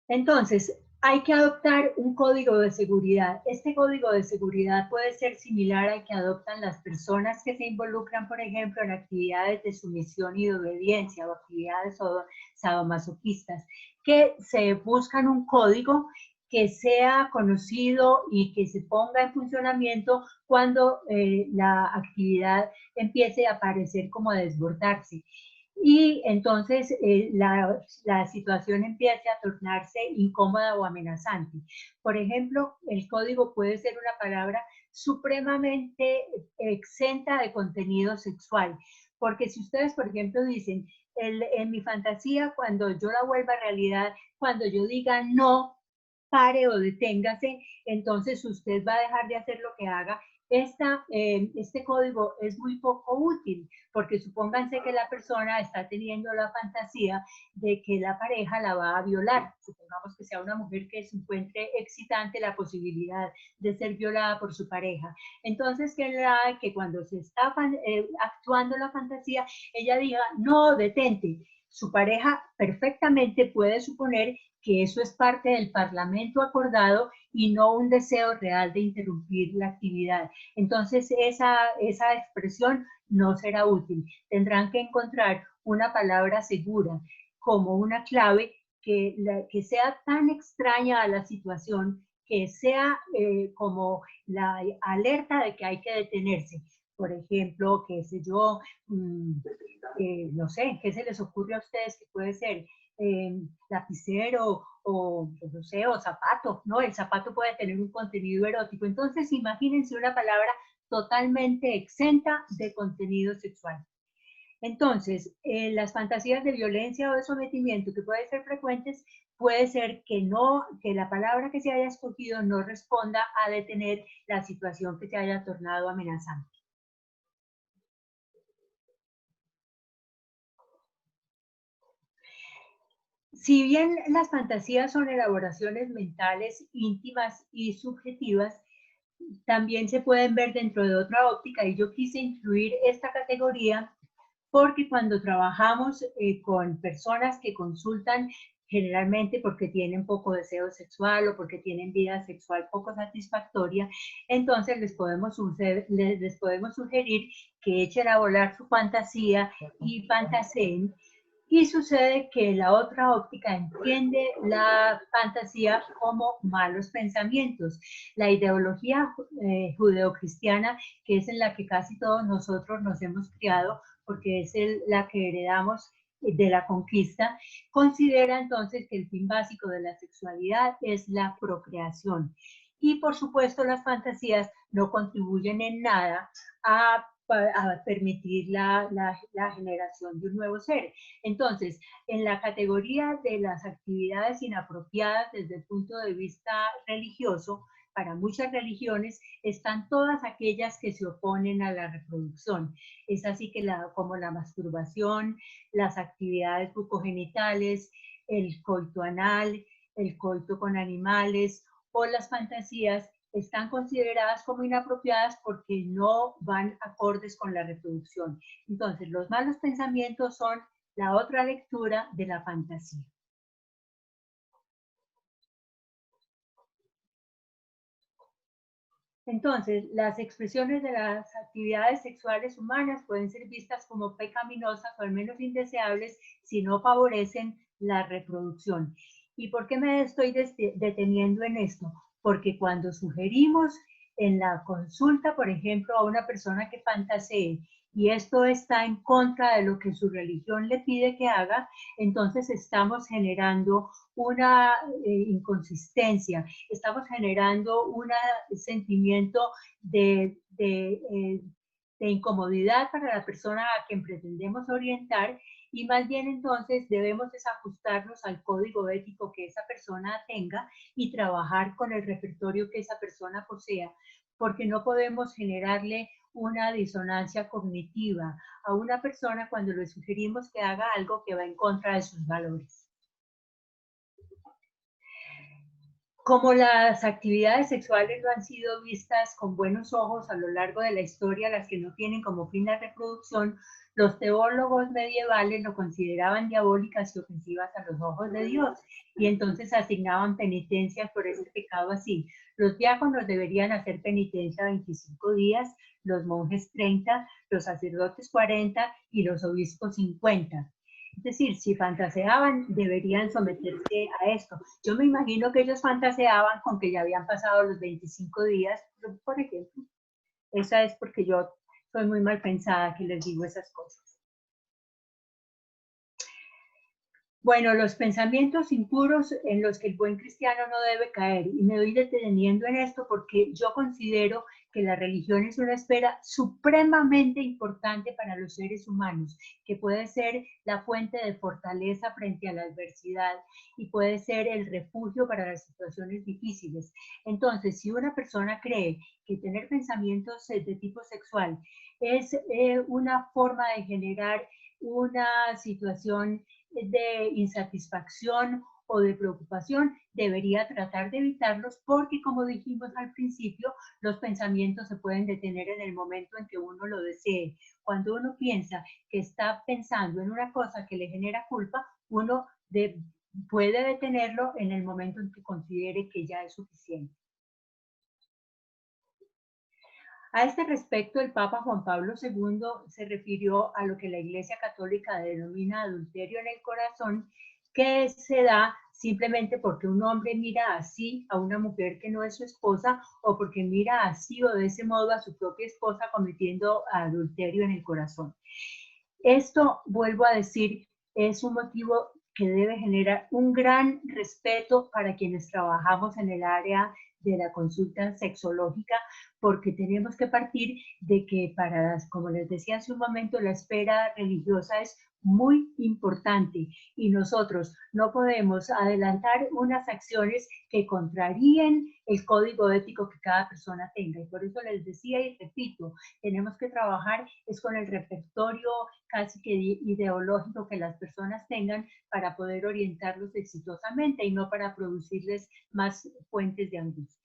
Entonces, hay que adoptar un código de seguridad. Este código de seguridad puede ser similar al que adoptan las personas que se involucran, por ejemplo, en actividades de sumisión y de obediencia o actividades sadomasoquistas, que se buscan un código que sea conocido y que se ponga en funcionamiento cuando la actividad empiece a parecer como a desbordarse. Y entonces la situación empieza a tornarse incómoda o amenazante. Por ejemplo, el código puede ser una palabra supremamente exenta de contenido sexual, porque si ustedes, por ejemplo, dicen, en mi fantasía, cuando yo la vuelva realidad, cuando yo diga no, pare o deténgase, entonces usted va a dejar de hacer lo que haga. Este código es muy poco útil, porque supónganse que la persona está teniendo la fantasía de que la pareja la va a violar. Supongamos que sea una mujer que se encuentre excitante la posibilidad de ser violada por su pareja. Entonces, que cuando se está actuando la fantasía, ella diga, no, detente. Su pareja perfectamente puede suponer que eso es parte del parlamento acordado y no un deseo real de interrumpir la actividad. Entonces, esa expresión no será útil. Tendrán que encontrar una palabra segura como una clave que sea tan extraña a la situación, que sea como la alerta de que hay que detenerse. Por ejemplo, qué sé yo, no sé, ¿qué se les ocurre a ustedes que puede ser? Lapicero o, no sé, o zapato, ¿no? El zapato puede tener un contenido erótico. Entonces, imagínense una palabra totalmente exenta de contenido sexual. Entonces, las fantasías de violencia o de sometimiento que pueden ser frecuentes, puede ser que la palabra que se haya escogido no responda a detener la situación que se haya tornado amenazante. Si bien las fantasías son elaboraciones mentales íntimas y subjetivas, también se pueden ver dentro de otra óptica, y yo quise incluir esta categoría porque cuando trabajamos con personas que consultan generalmente porque tienen poco deseo sexual o porque tienen vida sexual poco satisfactoria, entonces les podemos sugerir que echen a volar su fantasía y fantaseen. Y sucede que la otra óptica entiende la fantasía como malos pensamientos. La ideología judeocristiana, que es en la que casi todos nosotros nos hemos criado, porque es la que heredamos de la conquista, considera entonces que el fin básico de la sexualidad es la procreación. Y por supuesto las fantasías no contribuyen en nada a permitir la generación de un nuevo ser. Entonces, en la categoría de las actividades inapropiadas desde el punto de vista religioso, para muchas religiones están todas aquellas que se oponen a la reproducción. Es así que como la masturbación, las actividades bucogenitales, el coito anal, el coito con animales o las fantasías están consideradas como inapropiadas porque no van acordes con la reproducción. Entonces, los malos pensamientos son la otra lectura de la fantasía. Entonces, las expresiones de las actividades sexuales humanas pueden ser vistas como pecaminosas o al menos indeseables si no favorecen la reproducción. ¿Y por qué me estoy deteniendo en esto? Porque cuando sugerimos en la consulta, por ejemplo, a una persona que fantasee y esto está en contra de lo que su religión le pide que haga, entonces estamos generando una inconsistencia, estamos generando un sentimiento de incomodidad para la persona a quien pretendemos orientar y más bien entonces debemos desajustarnos al código ético que esa persona tenga y trabajar con el repertorio que esa persona posea, porque no podemos generarle una disonancia cognitiva a una persona cuando le sugerimos que haga algo que va en contra de sus valores. Como las actividades sexuales no han sido vistas con buenos ojos a lo largo de la historia, las que no tienen como fin la reproducción, los teólogos medievales lo consideraban diabólicas y ofensivas a los ojos de Dios, y entonces asignaban penitencias por ese pecado así. Los diáconos deberían hacer penitencia 25 días, los monjes 30, los sacerdotes 40 y los obispos 50. Es decir, si fantaseaban, deberían someterse a esto. Yo me imagino que ellos fantaseaban con que ya habían pasado los 25 días, por ejemplo. Esa es porque yo soy muy mal pensada que les digo esas cosas. Bueno, los pensamientos impuros en los que el buen cristiano no debe caer. Y me doy deteniendo en esto porque yo considero que la religión es una esfera supremamente importante para los seres humanos, que puede ser la fuente de fortaleza frente a la adversidad y puede ser el refugio para las situaciones difíciles. Entonces, si una persona cree que tener pensamientos de tipo sexual es una forma de generar una situación de insatisfacción o de preocupación, debería tratar de evitarlos porque, como dijimos al principio, los pensamientos se pueden detener en el momento en que uno lo desee. Cuando uno piensa que está pensando en una cosa que le genera culpa, uno puede detenerlo en el momento en que considere que ya es suficiente. A este respecto, el Papa Juan Pablo II se refirió a lo que la Iglesia Católica denomina adulterio en el corazón, que se da simplemente porque un hombre mira así a una mujer que no es su esposa o porque mira así o de ese modo a su propia esposa cometiendo adulterio en el corazón. Esto, vuelvo a decir, es un motivo que debe generar un gran respeto para quienes trabajamos en el área de la consulta sexológica, porque tenemos que partir de que como les decía hace un momento, la esfera religiosa es muy importante y nosotros no podemos adelantar unas acciones que contraríen el código ético que cada persona tenga. Y por eso les decía y repito, tenemos que trabajar es con el repertorio casi que ideológico que las personas tengan para poder orientarlos exitosamente y no para producirles más fuentes de angustia.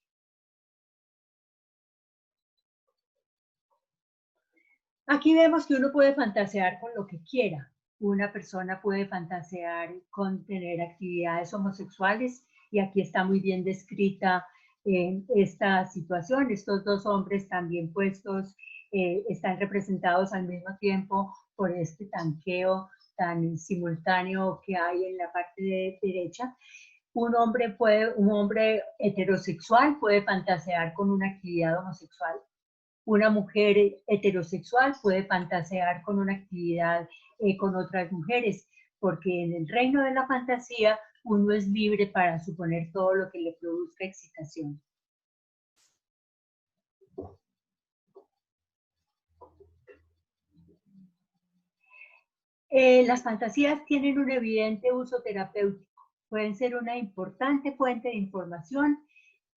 Aquí vemos que uno puede fantasear con lo que quiera. Una persona puede fantasear con tener actividades homosexuales y aquí está muy bien descrita esta situación. Estos dos hombres tan bien puestos están representados al mismo tiempo por este tanqueo tan simultáneo que hay en la parte de derecha. Un hombre heterosexual puede fantasear con una actividad homosexual. Una mujer heterosexual puede fantasear con una actividad con otras mujeres, porque en el reino de la fantasía uno es libre para suponer todo lo que le produzca excitación. Las fantasías tienen un evidente uso terapéutico. Pueden ser una importante fuente de información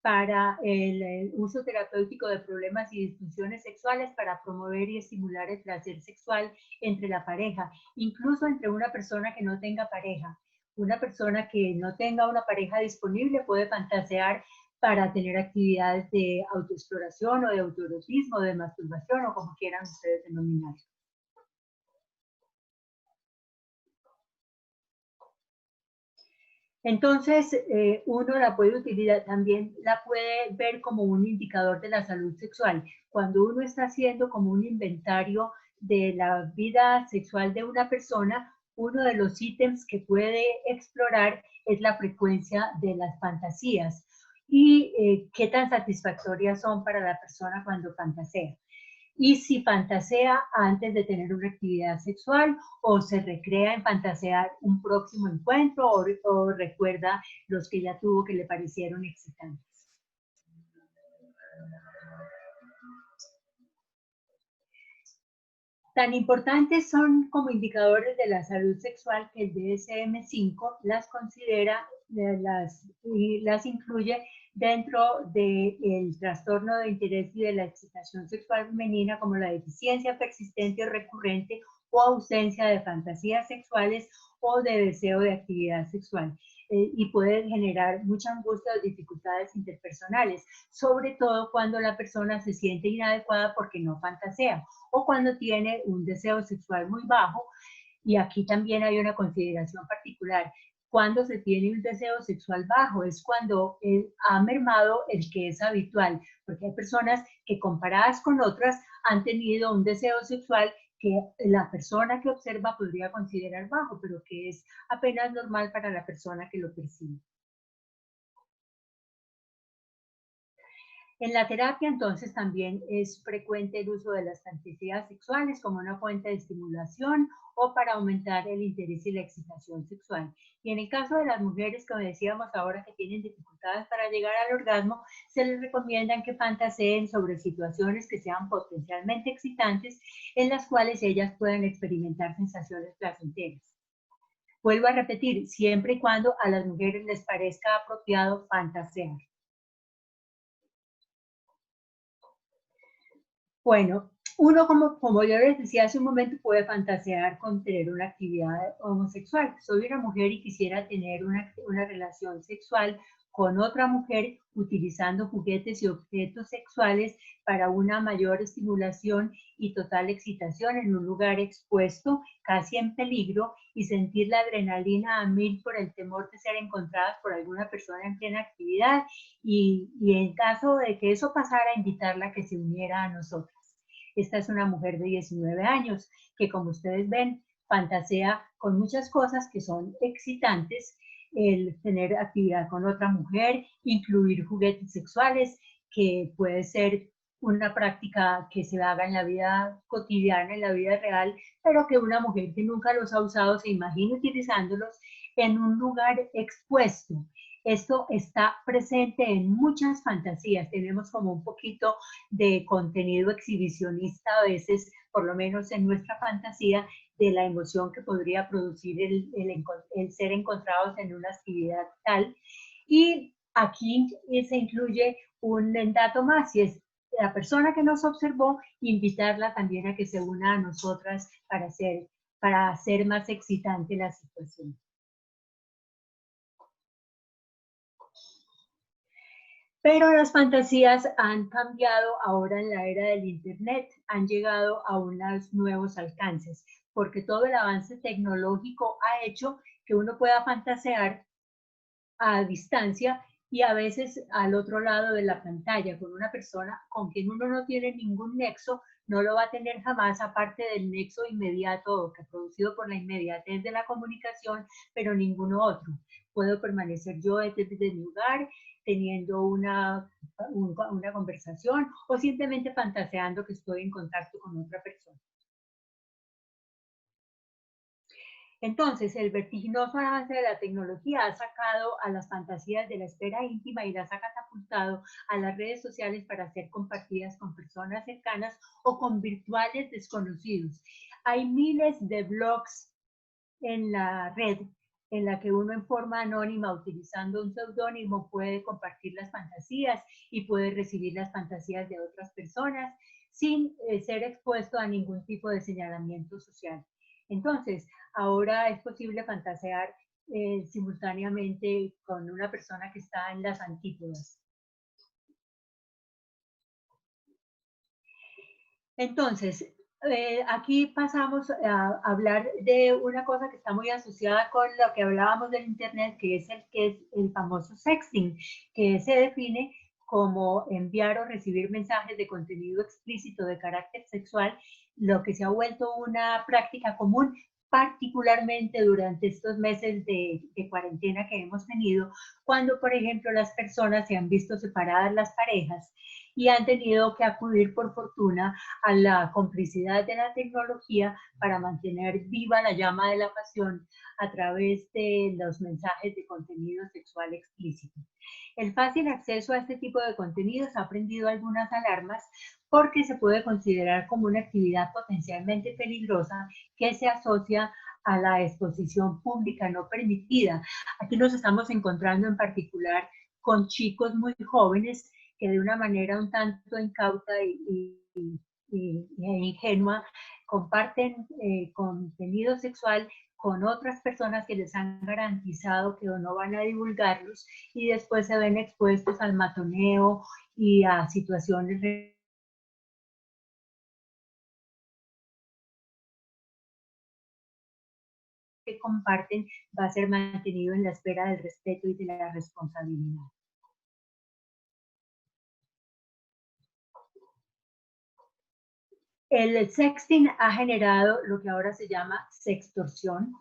para el uso terapéutico de problemas y disfunciones sexuales para promover y estimular el placer sexual entre la pareja, incluso entre una persona que no tenga pareja. Una persona que no tenga una pareja disponible puede fantasear para tener actividades de autoexploración o de autoerotismo, de masturbación o como quieran ustedes denominar. Entonces, uno la puede utilizar, también la puede ver como un indicador de la salud sexual. Cuando uno está haciendo como un inventario de la vida sexual de una persona, uno de los ítems que puede explorar es la frecuencia de las fantasías y qué tan satisfactorias son para la persona cuando fantasea. Y si fantasea antes de tener una actividad sexual o se recrea en fantasear un próximo encuentro o recuerda los que ya tuvo que le parecieron excitantes. Tan importantes son como indicadores de la salud sexual que el DSM-5 las considera y las incluye dentro del trastorno de interés y de la excitación sexual femenina como la deficiencia persistente o recurrente o ausencia de fantasías sexuales o de deseo de actividad sexual. Y puede generar mucha angustia o dificultades interpersonales, sobre todo cuando la persona se siente inadecuada porque no fantasea o cuando tiene un deseo sexual muy bajo. Y aquí también hay una consideración particular. Cuando se tiene un deseo sexual bajo es cuando ha mermado el que es habitual, porque hay personas que comparadas con otras han tenido un deseo sexual que la persona que observa podría considerar bajo, pero que es apenas normal para la persona que lo percibe. En la terapia, entonces, también es frecuente el uso de las fantasías sexuales como una fuente de estimulación o para aumentar el interés y la excitación sexual. Y en el caso de las mujeres, como decíamos ahora, que tienen dificultades para llegar al orgasmo, se les recomiendan que fantaseen sobre situaciones que sean potencialmente excitantes en las cuales ellas puedan experimentar sensaciones placenteras. Vuelvo a repetir, siempre y cuando a las mujeres les parezca apropiado fantasear. Bueno, uno como yo les decía hace un momento puede fantasear con tener una actividad homosexual. Soy una mujer y quisiera tener una relación sexual con otra mujer utilizando juguetes y objetos sexuales para una mayor estimulación y total excitación en un lugar expuesto, casi en peligro, y sentir la adrenalina a 1000 por el temor de ser encontradas por alguna persona en plena actividad y en caso de que eso pasara, invitarla a que se uniera a nosotros. Esta es una mujer de 19 años que, como ustedes ven, fantasea con muchas cosas que son excitantes, el tener actividad con otra mujer, incluir juguetes sexuales, que puede ser una práctica que se haga en la vida cotidiana, en la vida real, pero que una mujer que nunca los ha usado se imagine utilizándolos en un lugar expuesto. Esto está presente en muchas fantasías. Tenemos como un poquito de contenido exhibicionista a veces, por lo menos en nuestra fantasía, de la emoción que podría producir el ser encontrados en una actividad tal. Y aquí se incluye un dato más, y es la persona que nos observó, invitarla también a que se una a nosotras para hacer más excitante la situación. Pero las fantasías han cambiado ahora en la era del Internet, han llegado a unos nuevos alcances, porque todo el avance tecnológico ha hecho que uno pueda fantasear a distancia y a veces al otro lado de la pantalla, con una persona con quien uno no tiene ningún nexo, no lo va a tener jamás, aparte del nexo inmediato que producido por la inmediatez de la comunicación, pero ninguno otro. Puedo permanecer yo desde mi hogar teniendo una conversación o simplemente fantaseando que estoy en contacto con otra persona. Entonces, el vertiginoso avance de la tecnología ha sacado a las fantasías de la esfera íntima y las ha catapultado a las redes sociales para ser compartidas con personas cercanas o con virtuales desconocidos. Hay miles de blogs en la red en la que uno en forma anónima, utilizando un seudónimo, puede compartir las fantasías y puede recibir las fantasías de otras personas sin ser expuesto a ningún tipo de señalamiento social. Entonces, ahora es posible fantasear simultáneamente con una persona que está en las antípodas. Entonces, aquí pasamos a hablar de una cosa que está muy asociada con lo que hablábamos del Internet, que es el famoso sexting, que se define como enviar o recibir mensajes de contenido explícito de carácter sexual, lo que se ha vuelto una práctica común, particularmente durante estos meses de cuarentena que hemos tenido, cuando, por ejemplo, las personas se han visto separadas las parejas y han tenido que acudir, por fortuna, a la complicidad de la tecnología para mantener viva la llama de la pasión a través de los mensajes de contenido sexual explícito. El fácil acceso a este tipo de contenidos ha prendido algunas alarmas porque se puede considerar como una actividad potencialmente peligrosa que se asocia a la exposición pública no permitida. Aquí nos estamos encontrando en particular con chicos muy jóvenes que de una manera un tanto incauta e ingenua comparten contenido sexual con otras personas que les han garantizado que no van a divulgarlos y después se ven expuestos al matoneo y a situaciones que comparten va a ser mantenido en la esfera del respeto y de la responsabilidad. El sexting ha generado lo que ahora se llama sextorsión,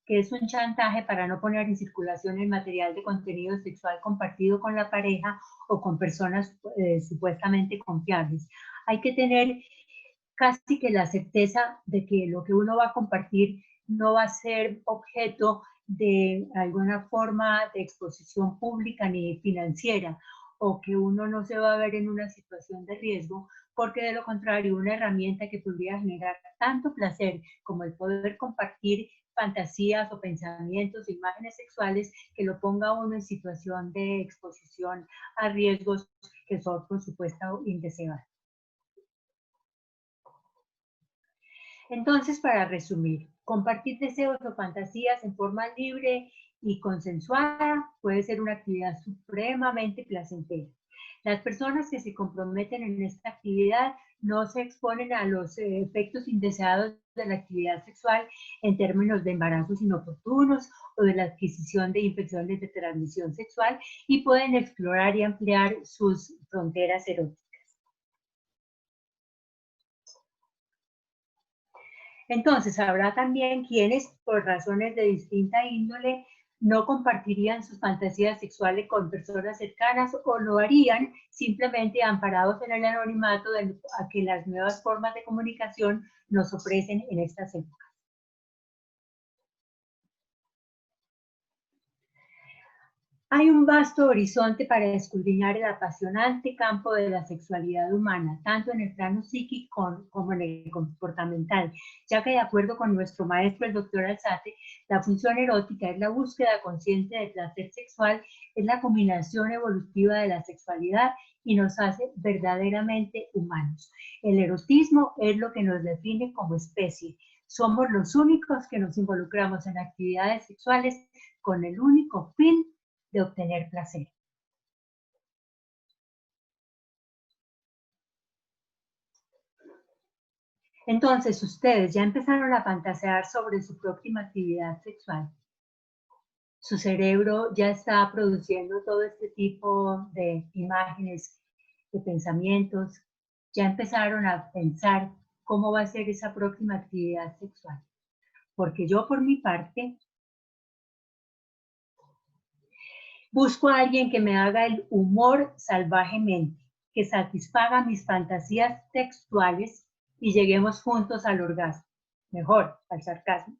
que es un chantaje para no poner en circulación el material de contenido sexual compartido con la pareja o con personas supuestamente confiables. Hay que tener casi que la certeza de que lo que uno va a compartir no va a ser objeto de alguna forma de exposición pública ni financiera, o que uno no se va a ver en una situación de riesgo, porque de lo contrario, una herramienta que podría generar tanto placer como el poder compartir fantasías o pensamientos, imágenes sexuales, que lo ponga uno en situación de exposición a riesgos que son, por supuesto, indeseables. Entonces, para resumir, compartir deseos o fantasías en forma libre y consensuada puede ser una actividad supremamente placentera. Las personas que se comprometen en esta actividad no se exponen a los efectos indeseados de la actividad sexual en términos de embarazos inoportunos o de la adquisición de infecciones de transmisión sexual y pueden explorar y ampliar sus fronteras eróticas. Entonces, habrá también quienes, por razones de distinta índole, no compartirían sus fantasías sexuales con personas cercanas o lo harían simplemente amparados en el anonimato a que las nuevas formas de comunicación nos ofrecen en estas épocas. Hay un vasto horizonte para escudriñar el apasionante campo de la sexualidad humana, tanto en el plano psíquico como en el comportamental, ya que de acuerdo con nuestro maestro, el doctor Alzate, la función erótica es la búsqueda consciente de placer sexual, es la combinación evolutiva de la sexualidad y nos hace verdaderamente humanos. El erotismo es lo que nos define como especie. Somos los únicos que nos involucramos en actividades sexuales con el único fin de obtener placer. Entonces, ustedes ya empezaron a fantasear sobre su próxima actividad sexual. Su cerebro ya está produciendo todo este tipo de imágenes, de pensamientos. Ya empezaron a pensar cómo va a ser esa próxima actividad sexual. Porque yo, por mi parte, busco a alguien que me haga el humor salvajemente, que satisfaga mis fantasías textuales y lleguemos juntos al orgasmo. Mejor, al sarcasmo.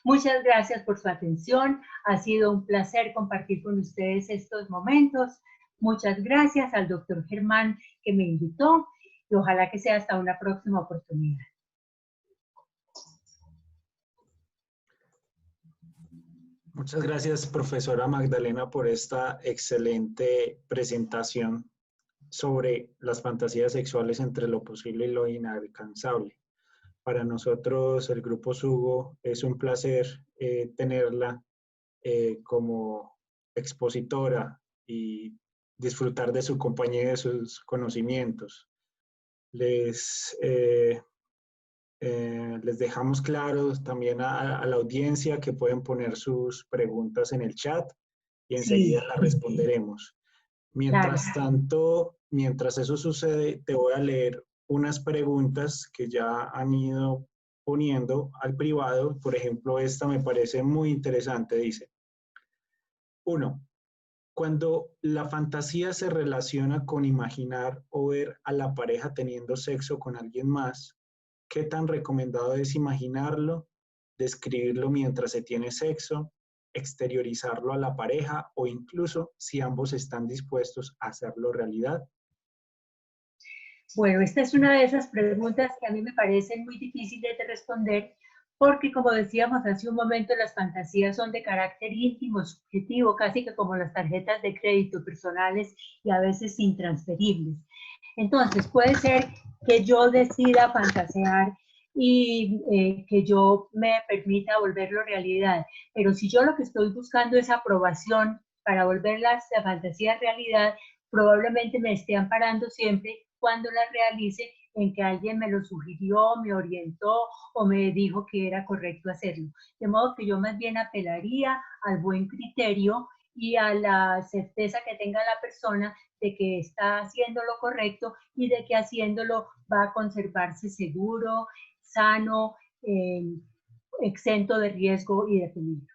Muchas gracias por su atención. Ha sido un placer compartir con ustedes estos momentos. Muchas gracias al doctor Germán que me invitó y ojalá que sea hasta una próxima oportunidad. Muchas gracias, profesora Magdalena, por esta excelente presentación sobre las fantasías sexuales entre lo posible y lo inalcanzable. Para nosotros, el Grupo Sugo, es un placer tenerla como expositora y disfrutar de su compañía y de sus conocimientos. Les dejamos claros también a la audiencia que pueden poner sus preguntas en el chat y enseguida las responderemos. Mientras tanto, mientras eso sucede, te voy a leer unas preguntas que ya han ido poniendo al privado. Por ejemplo, esta me parece muy interesante. Dice, 1. Cuando la fantasía se relaciona con imaginar o ver a la pareja teniendo sexo con alguien más, ¿qué tan recomendado es imaginarlo, describirlo mientras se tiene sexo, exteriorizarlo a la pareja o incluso si ambos están dispuestos a hacerlo realidad? Bueno, esta es una de esas preguntas que a mí me parecen muy difíciles de responder porque, como decíamos hace un momento, las fantasías son de carácter íntimo, subjetivo, casi que como las tarjetas de crédito personales y a veces intransferibles. Entonces, puede ser que yo decida fantasear y que yo me permita volverlo realidad, pero si yo lo que estoy buscando es aprobación para volver las fantasías realidad, probablemente me esté amparando siempre cuando la realice en que alguien me lo sugirió, me orientó o me dijo que era correcto hacerlo. De modo que yo más bien apelaría al buen criterio y a la certeza que tenga la persona de que está haciendo lo correcto y de que haciéndolo va a conservarse seguro, sano, exento de riesgo y de peligro.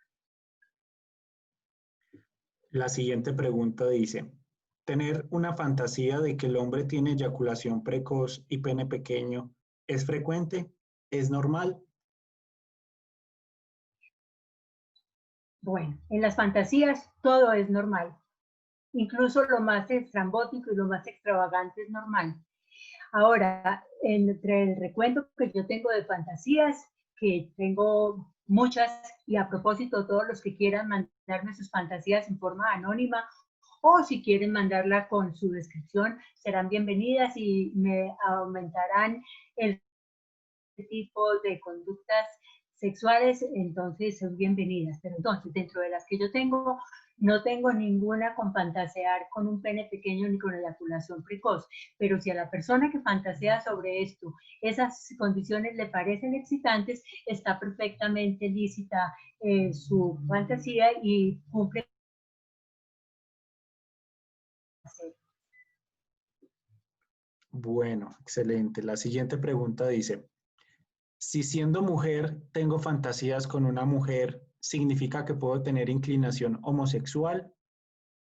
La siguiente pregunta dice, ¿tener una fantasía de que el hombre tiene eyaculación precoz y pene pequeño es frecuente? ¿Es normal? Bueno, en las fantasías todo es normal. Incluso lo más estrambótico y lo más extravagante es normal. Ahora, entre el recuento que yo tengo de fantasías, que tengo muchas, y a propósito, todos los que quieran mandarme sus fantasías en forma anónima, o si quieren mandarla con su descripción, serán bienvenidas y me aumentarán el tipo de conductas sexuales, entonces son bienvenidas. Pero entonces, dentro de las que yo tengo, no tengo ninguna con fantasear con un pene pequeño ni con eyaculación precoz, pero si a la persona que fantasea sobre esto, esas condiciones le parecen excitantes, está perfectamente lícita su fantasía y cumple. Bueno, excelente. La siguiente pregunta dice, si siendo mujer tengo fantasías con una mujer, ¿significa que puedo tener inclinación homosexual,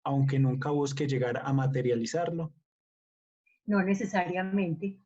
aunque nunca busque llegar a materializarlo? No necesariamente.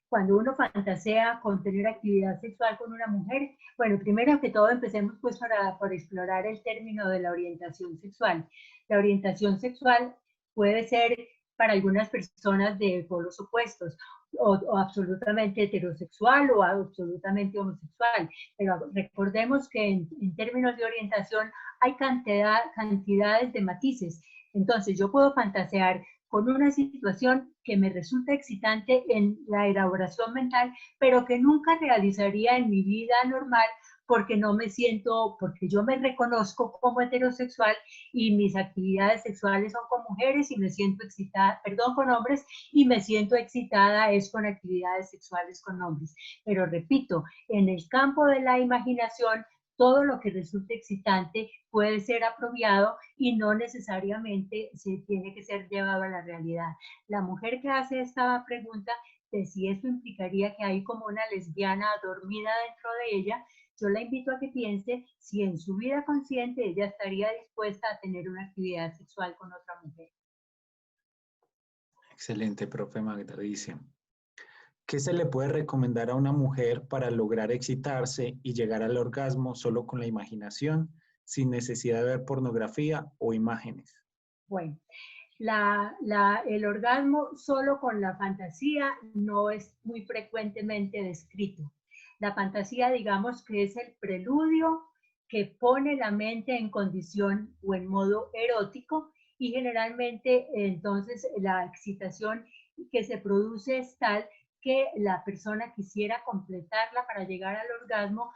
Cuando uno fantasea con tener actividad sexual con una mujer, bueno, primero que todo empecemos pues por explorar el término de la orientación sexual. La orientación sexual puede ser para algunas personas de polos opuestos, o absolutamente heterosexual o absolutamente homosexual, pero recordemos que en términos de orientación hay cantidades de matices. Entonces yo puedo fantasear con una situación que me resulta excitante en la elaboración mental, pero que nunca realizaría en mi vida normal porque no me siento, porque yo me reconozco como heterosexual y mis actividades sexuales son con mujeres y me siento excitada, perdón, con hombres, y me siento excitada es con actividades sexuales con hombres. Pero repito, en el campo de la imaginación, todo lo que resulte excitante puede ser apropiado y no necesariamente se tiene que ser llevado a la realidad. La mujer que hace esta pregunta de si eso implicaría que hay como una lesbiana dormida dentro de ella, yo la invito a que piense si en su vida consciente ella estaría dispuesta a tener una actividad sexual con otra mujer. Excelente, profe Magda. Dice, ¿qué se le puede recomendar a una mujer para lograr excitarse y llegar al orgasmo solo con la imaginación, sin necesidad de ver pornografía o imágenes? Bueno, el orgasmo solo con la fantasía no es muy frecuentemente descrito. La fantasía, digamos que es el preludio que pone la mente en condición o en modo erótico y generalmente entonces la excitación que se produce es tal que la persona quisiera completarla para llegar al orgasmo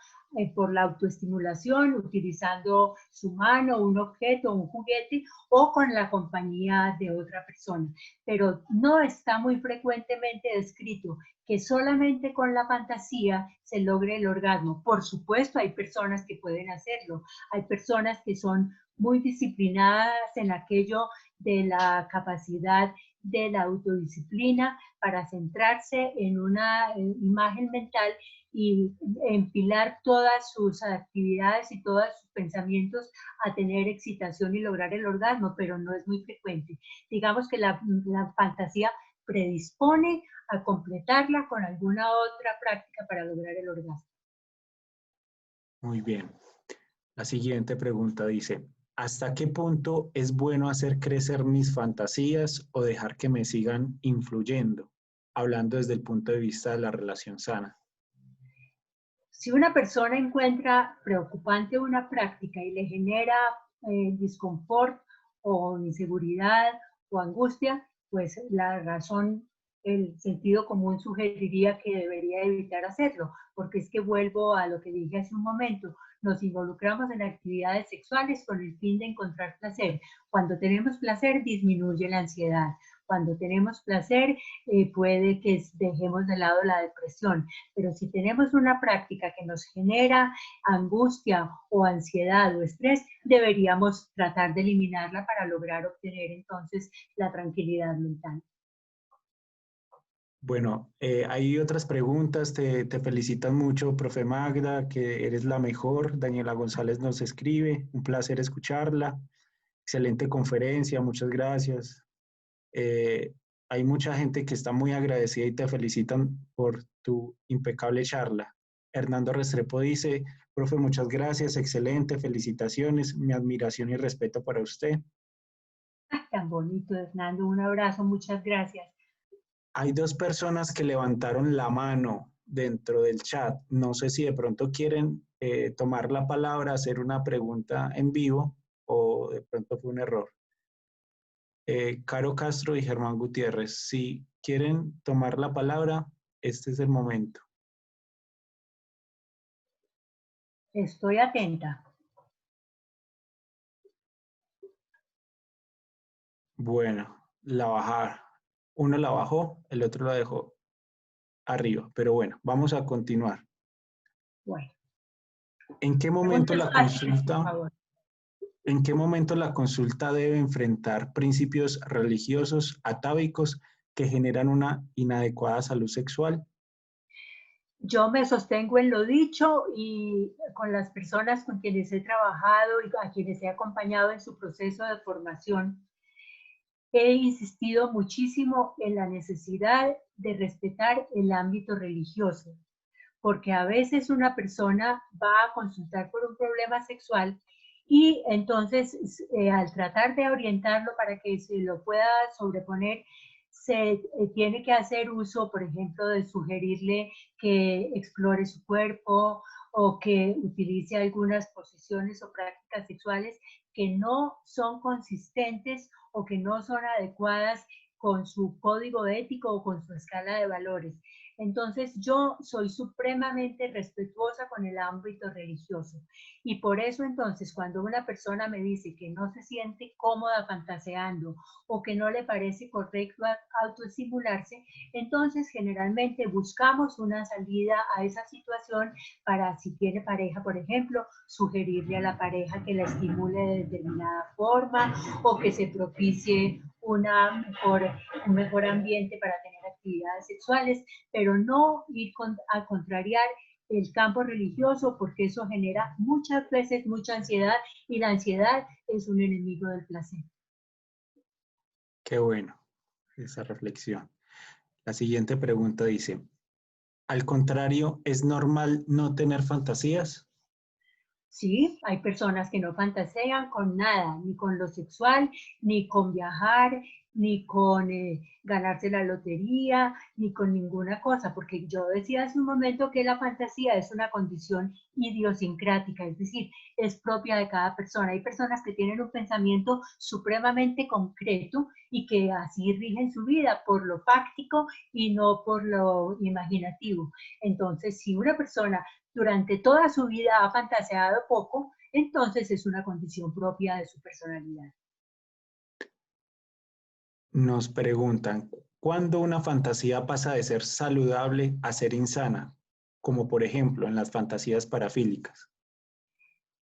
por la autoestimulación, utilizando su mano, un objeto, un juguete o con la compañía de otra persona. Pero no está muy frecuentemente descrito que solamente con la fantasía se logre el orgasmo. Por supuesto, hay personas que pueden hacerlo. Hay personas que son muy disciplinadas en aquello de la capacidad de la autodisciplina para centrarse en una imagen mental y empilar todas sus actividades y todos sus pensamientos a tener excitación y lograr el orgasmo, pero no es muy frecuente. Digamos que la fantasía predispone a completarla con alguna otra práctica para lograr el orgasmo. Muy bien. La siguiente pregunta dice, ¿hasta qué punto es bueno hacer crecer mis fantasías o dejar que me sigan influyendo? Hablando desde el punto de vista de la relación sana. Si una persona encuentra preocupante una práctica y le genera disconfort o inseguridad o angustia, pues la razón, el sentido común sugeriría que debería evitar hacerlo, porque es que vuelvo a lo que dije hace un momento, nos involucramos en actividades sexuales con el fin de encontrar placer. Cuando tenemos placer disminuye la ansiedad. Cuando tenemos placer puede que dejemos de lado la depresión. Pero si tenemos una práctica que nos genera angustia o ansiedad o estrés, deberíamos tratar de eliminarla para lograr obtener entonces la tranquilidad mental. Bueno, hay otras preguntas. Te felicitan mucho, profe Magda, que eres la mejor. Daniela González nos escribe. Un placer escucharla. Excelente conferencia, muchas gracias. Hay mucha gente que está muy agradecida y te felicitan por tu impecable charla. Hernando Restrepo dice, profe, muchas gracias, excelente, felicitaciones, mi admiración y respeto para usted. Ay, tan bonito, Hernando, un abrazo, muchas gracias. Hay dos personas que levantaron la mano dentro del chat. No sé si de pronto quieren tomar la palabra, hacer una pregunta en vivo o de pronto fue un error. Caro Castro y Germán Gutiérrez, si quieren tomar la palabra, este es el momento. Estoy atenta. Bueno, la bajar. Uno la bajó, el otro la dejó arriba. Pero bueno, vamos a continuar. Bueno. ¿En qué momento la consulta? ¿En qué momento la consulta debe enfrentar principios religiosos atávicos que generan una inadecuada salud sexual? Yo me sostengo en lo dicho y con las personas con quienes he trabajado y a quienes he acompañado en su proceso de formación, he insistido muchísimo en la necesidad de respetar el ámbito religioso, porque a veces una persona va a consultar por un problema sexual y entonces al tratar de orientarlo para que se lo pueda sobreponer, se tiene que hacer uso, por ejemplo, de sugerirle que explore su cuerpo o que utilice algunas posiciones o prácticas sexuales que no son consistentes o que no son adecuadas con su código ético o con su escala de valores. Entonces yo soy supremamente respetuosa con el ámbito religioso y por eso entonces cuando una persona me dice que no se siente cómoda fantaseando o que no le parece correcto autoestimularse, entonces generalmente buscamos una salida a esa situación para, si tiene pareja, por ejemplo, sugerirle a la pareja que la estimule de determinada forma o que se propicie un mejor ambiente para tener actividades sexuales, pero no ir a contrariar el campo religioso porque eso genera muchas veces mucha ansiedad y la ansiedad es un enemigo del placer. Qué bueno esa reflexión. La siguiente pregunta dice, al contrario, ¿es normal no tener fantasías? Sí, hay personas que no fantasean con nada, ni con lo sexual, ni con viajar, ni con ganarse la lotería, ni con ninguna cosa, porque yo decía hace un momento que la fantasía es una condición idiosincrática, es decir, es propia de cada persona. Hay personas que tienen un pensamiento supremamente concreto y que así rigen su vida por lo fáctico y no por lo imaginativo. Entonces, si una persona durante toda su vida ha fantaseado poco, entonces es una condición propia de su personalidad. Nos preguntan, ¿cuándo una fantasía pasa de ser saludable a ser insana? Como por ejemplo en las fantasías parafílicas.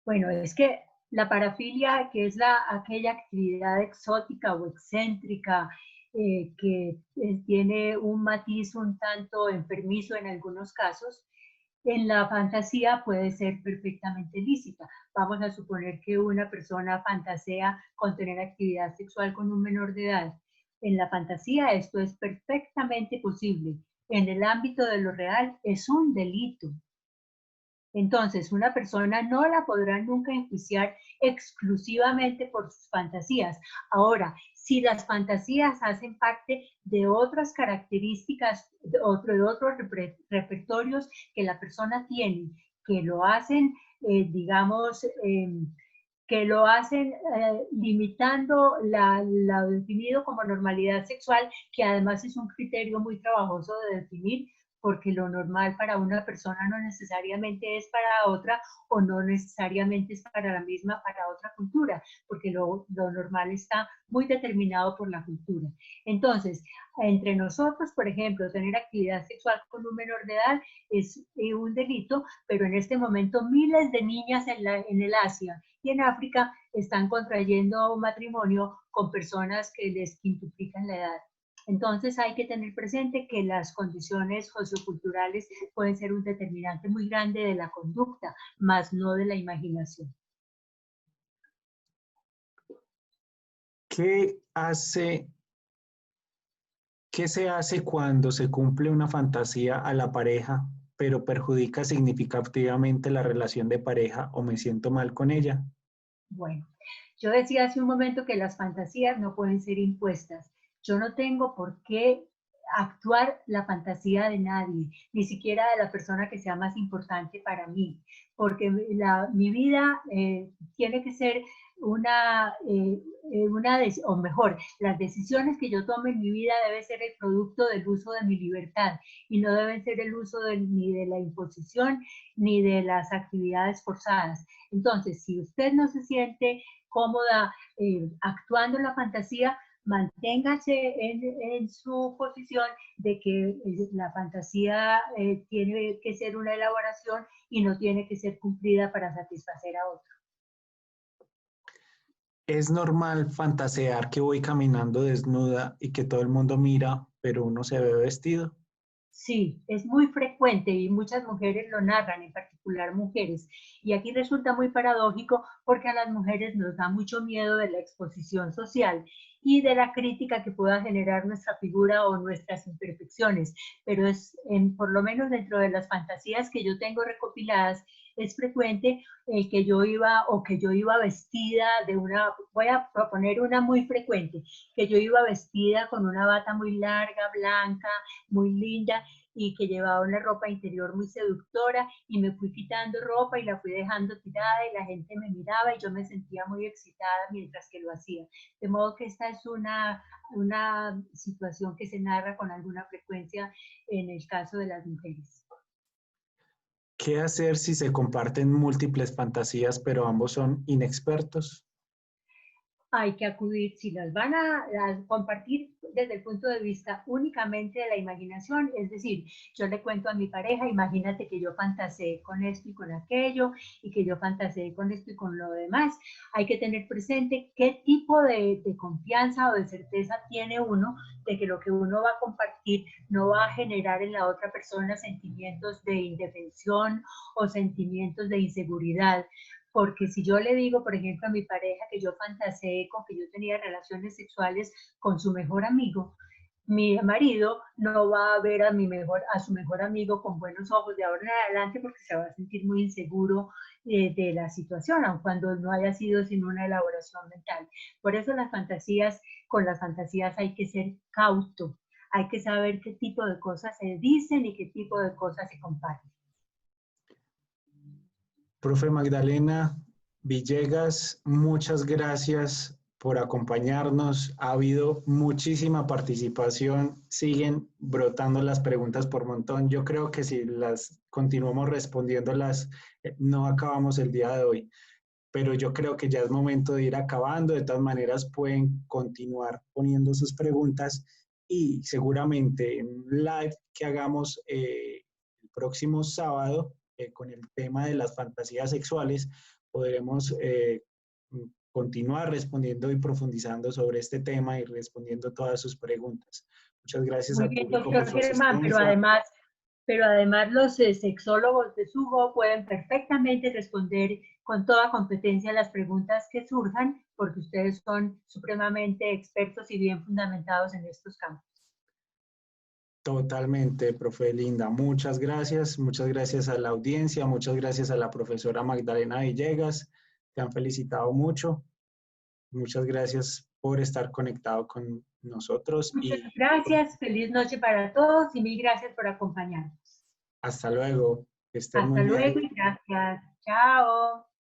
Bueno, es que la parafilia, que es aquella actividad exótica o excéntrica que tiene un matiz un tanto enfermizo en algunos casos, en la fantasía puede ser perfectamente lícita. Vamos a suponer que una persona fantasea con tener actividad sexual con un menor de edad. En la fantasía esto es perfectamente posible. En el ámbito de lo real es un delito. Entonces, una persona no la podrá nunca enjuiciar exclusivamente por sus fantasías. Ahora, si las fantasías hacen parte de otras características, de otros repertorios que la persona tiene, que lo hacen, digamos, que lo hacen limitando lo definido como normalidad sexual, que además es un criterio muy trabajoso de definir, porque lo normal para una persona no necesariamente es para otra o no necesariamente es para la misma, para otra cultura, porque lo normal está muy determinado por la cultura. Entonces, entre nosotros, por ejemplo, tener actividad sexual con un menor de edad es un delito, pero en este momento miles de niñas en el Asia y en África están contrayendo matrimonio con personas que les quintuplican la edad. Entonces hay que tener presente que las condiciones socioculturales pueden ser un determinante muy grande de la conducta, más no de la imaginación. ¿Qué se hace cuando se cumple una fantasía a la pareja, pero perjudica significativamente la relación de pareja o me siento mal con ella? Bueno, yo decía hace un momento que las fantasías no pueden ser impuestas. Yo no tengo por qué actuar la fantasía de nadie, ni siquiera de la persona que sea más importante para mí, porque mi vida tiene que ser o mejor, las decisiones que yo tome en mi vida deben ser el producto del uso de mi libertad y no deben ser el uso ni de la imposición ni de las actividades forzadas. Entonces, si usted no se siente cómoda actuando en la fantasía, manténgase en su posición de que la fantasía tiene que ser una elaboración y no tiene que ser cumplida para satisfacer a otro. ¿Es normal fantasear que voy caminando desnuda y que todo el mundo mira, pero uno se ve vestido? Sí, es muy frecuente y muchas mujeres lo narran, en particular mujeres. Y aquí resulta muy paradójico porque a las mujeres nos da mucho miedo de la exposición social y de la crítica que pueda generar nuestra figura o nuestras imperfecciones. Pero por lo menos dentro de las fantasías que yo tengo recopiladas, es frecuente que yo iba vestida voy a proponer una muy frecuente, que yo iba vestida con una bata muy larga, blanca, muy linda, y que llevaba una ropa interior muy seductora y me fui quitando ropa y la fui dejando tirada y la gente me miraba y yo me sentía muy excitada mientras que lo hacía. De modo que esta es una situación que se narra con alguna frecuencia en el caso de las mujeres. ¿Qué hacer si se comparten múltiples fantasías, pero ambos son inexpertos? Hay que acudir, si las van a compartir desde el punto de vista únicamente de la imaginación, es decir, yo le cuento a mi pareja, imagínate que yo fantaseé con esto y con aquello, y que yo fantaseé con esto y con lo demás. Hay que tener presente qué tipo de confianza o de certeza tiene uno de que lo que uno va a compartir no va a generar en la otra persona sentimientos de indefensión o sentimientos de inseguridad. Porque si yo le digo, por ejemplo, a mi pareja que yo fantaseé con que yo tenía relaciones sexuales con su mejor amigo, mi marido no va a ver a su mejor amigo con buenos ojos de ahora en adelante porque se va a sentir muy inseguro de la situación, aun cuando no haya sido sin una elaboración mental. Por eso con las fantasías hay que ser cauto, hay que saber qué tipo de cosas se dicen y qué tipo de cosas se comparten. Profe Magdalena Villegas, muchas gracias por acompañarnos. Ha habido muchísima participación, siguen brotando las preguntas por montón. Yo creo que si las continuamos respondiéndolas, no acabamos el día de hoy. Pero yo creo que ya es momento de ir acabando. De todas maneras, pueden continuar poniendo sus preguntas y seguramente en un live que hagamos el próximo sábado, con el tema de las fantasías sexuales, podremos continuar respondiendo y profundizando sobre este tema y respondiendo todas sus preguntas. Muchas gracias Muy al bien, público doctor por su Germán, asistencia. pero además los sexólogos de Sugo pueden perfectamente responder con toda competencia las preguntas que surjan, porque ustedes son supremamente expertos y bien fundamentados en estos campos. Totalmente, profe Linda. Muchas gracias a la audiencia, muchas gracias a la profesora Magdalena Villegas. Te han felicitado mucho. Muchas gracias por estar conectado con nosotros Muchas y gracias, feliz noche para todos y mil gracias por acompañarnos. hasta luego. Que estén muy Hasta bien. luego y gracias. Chao.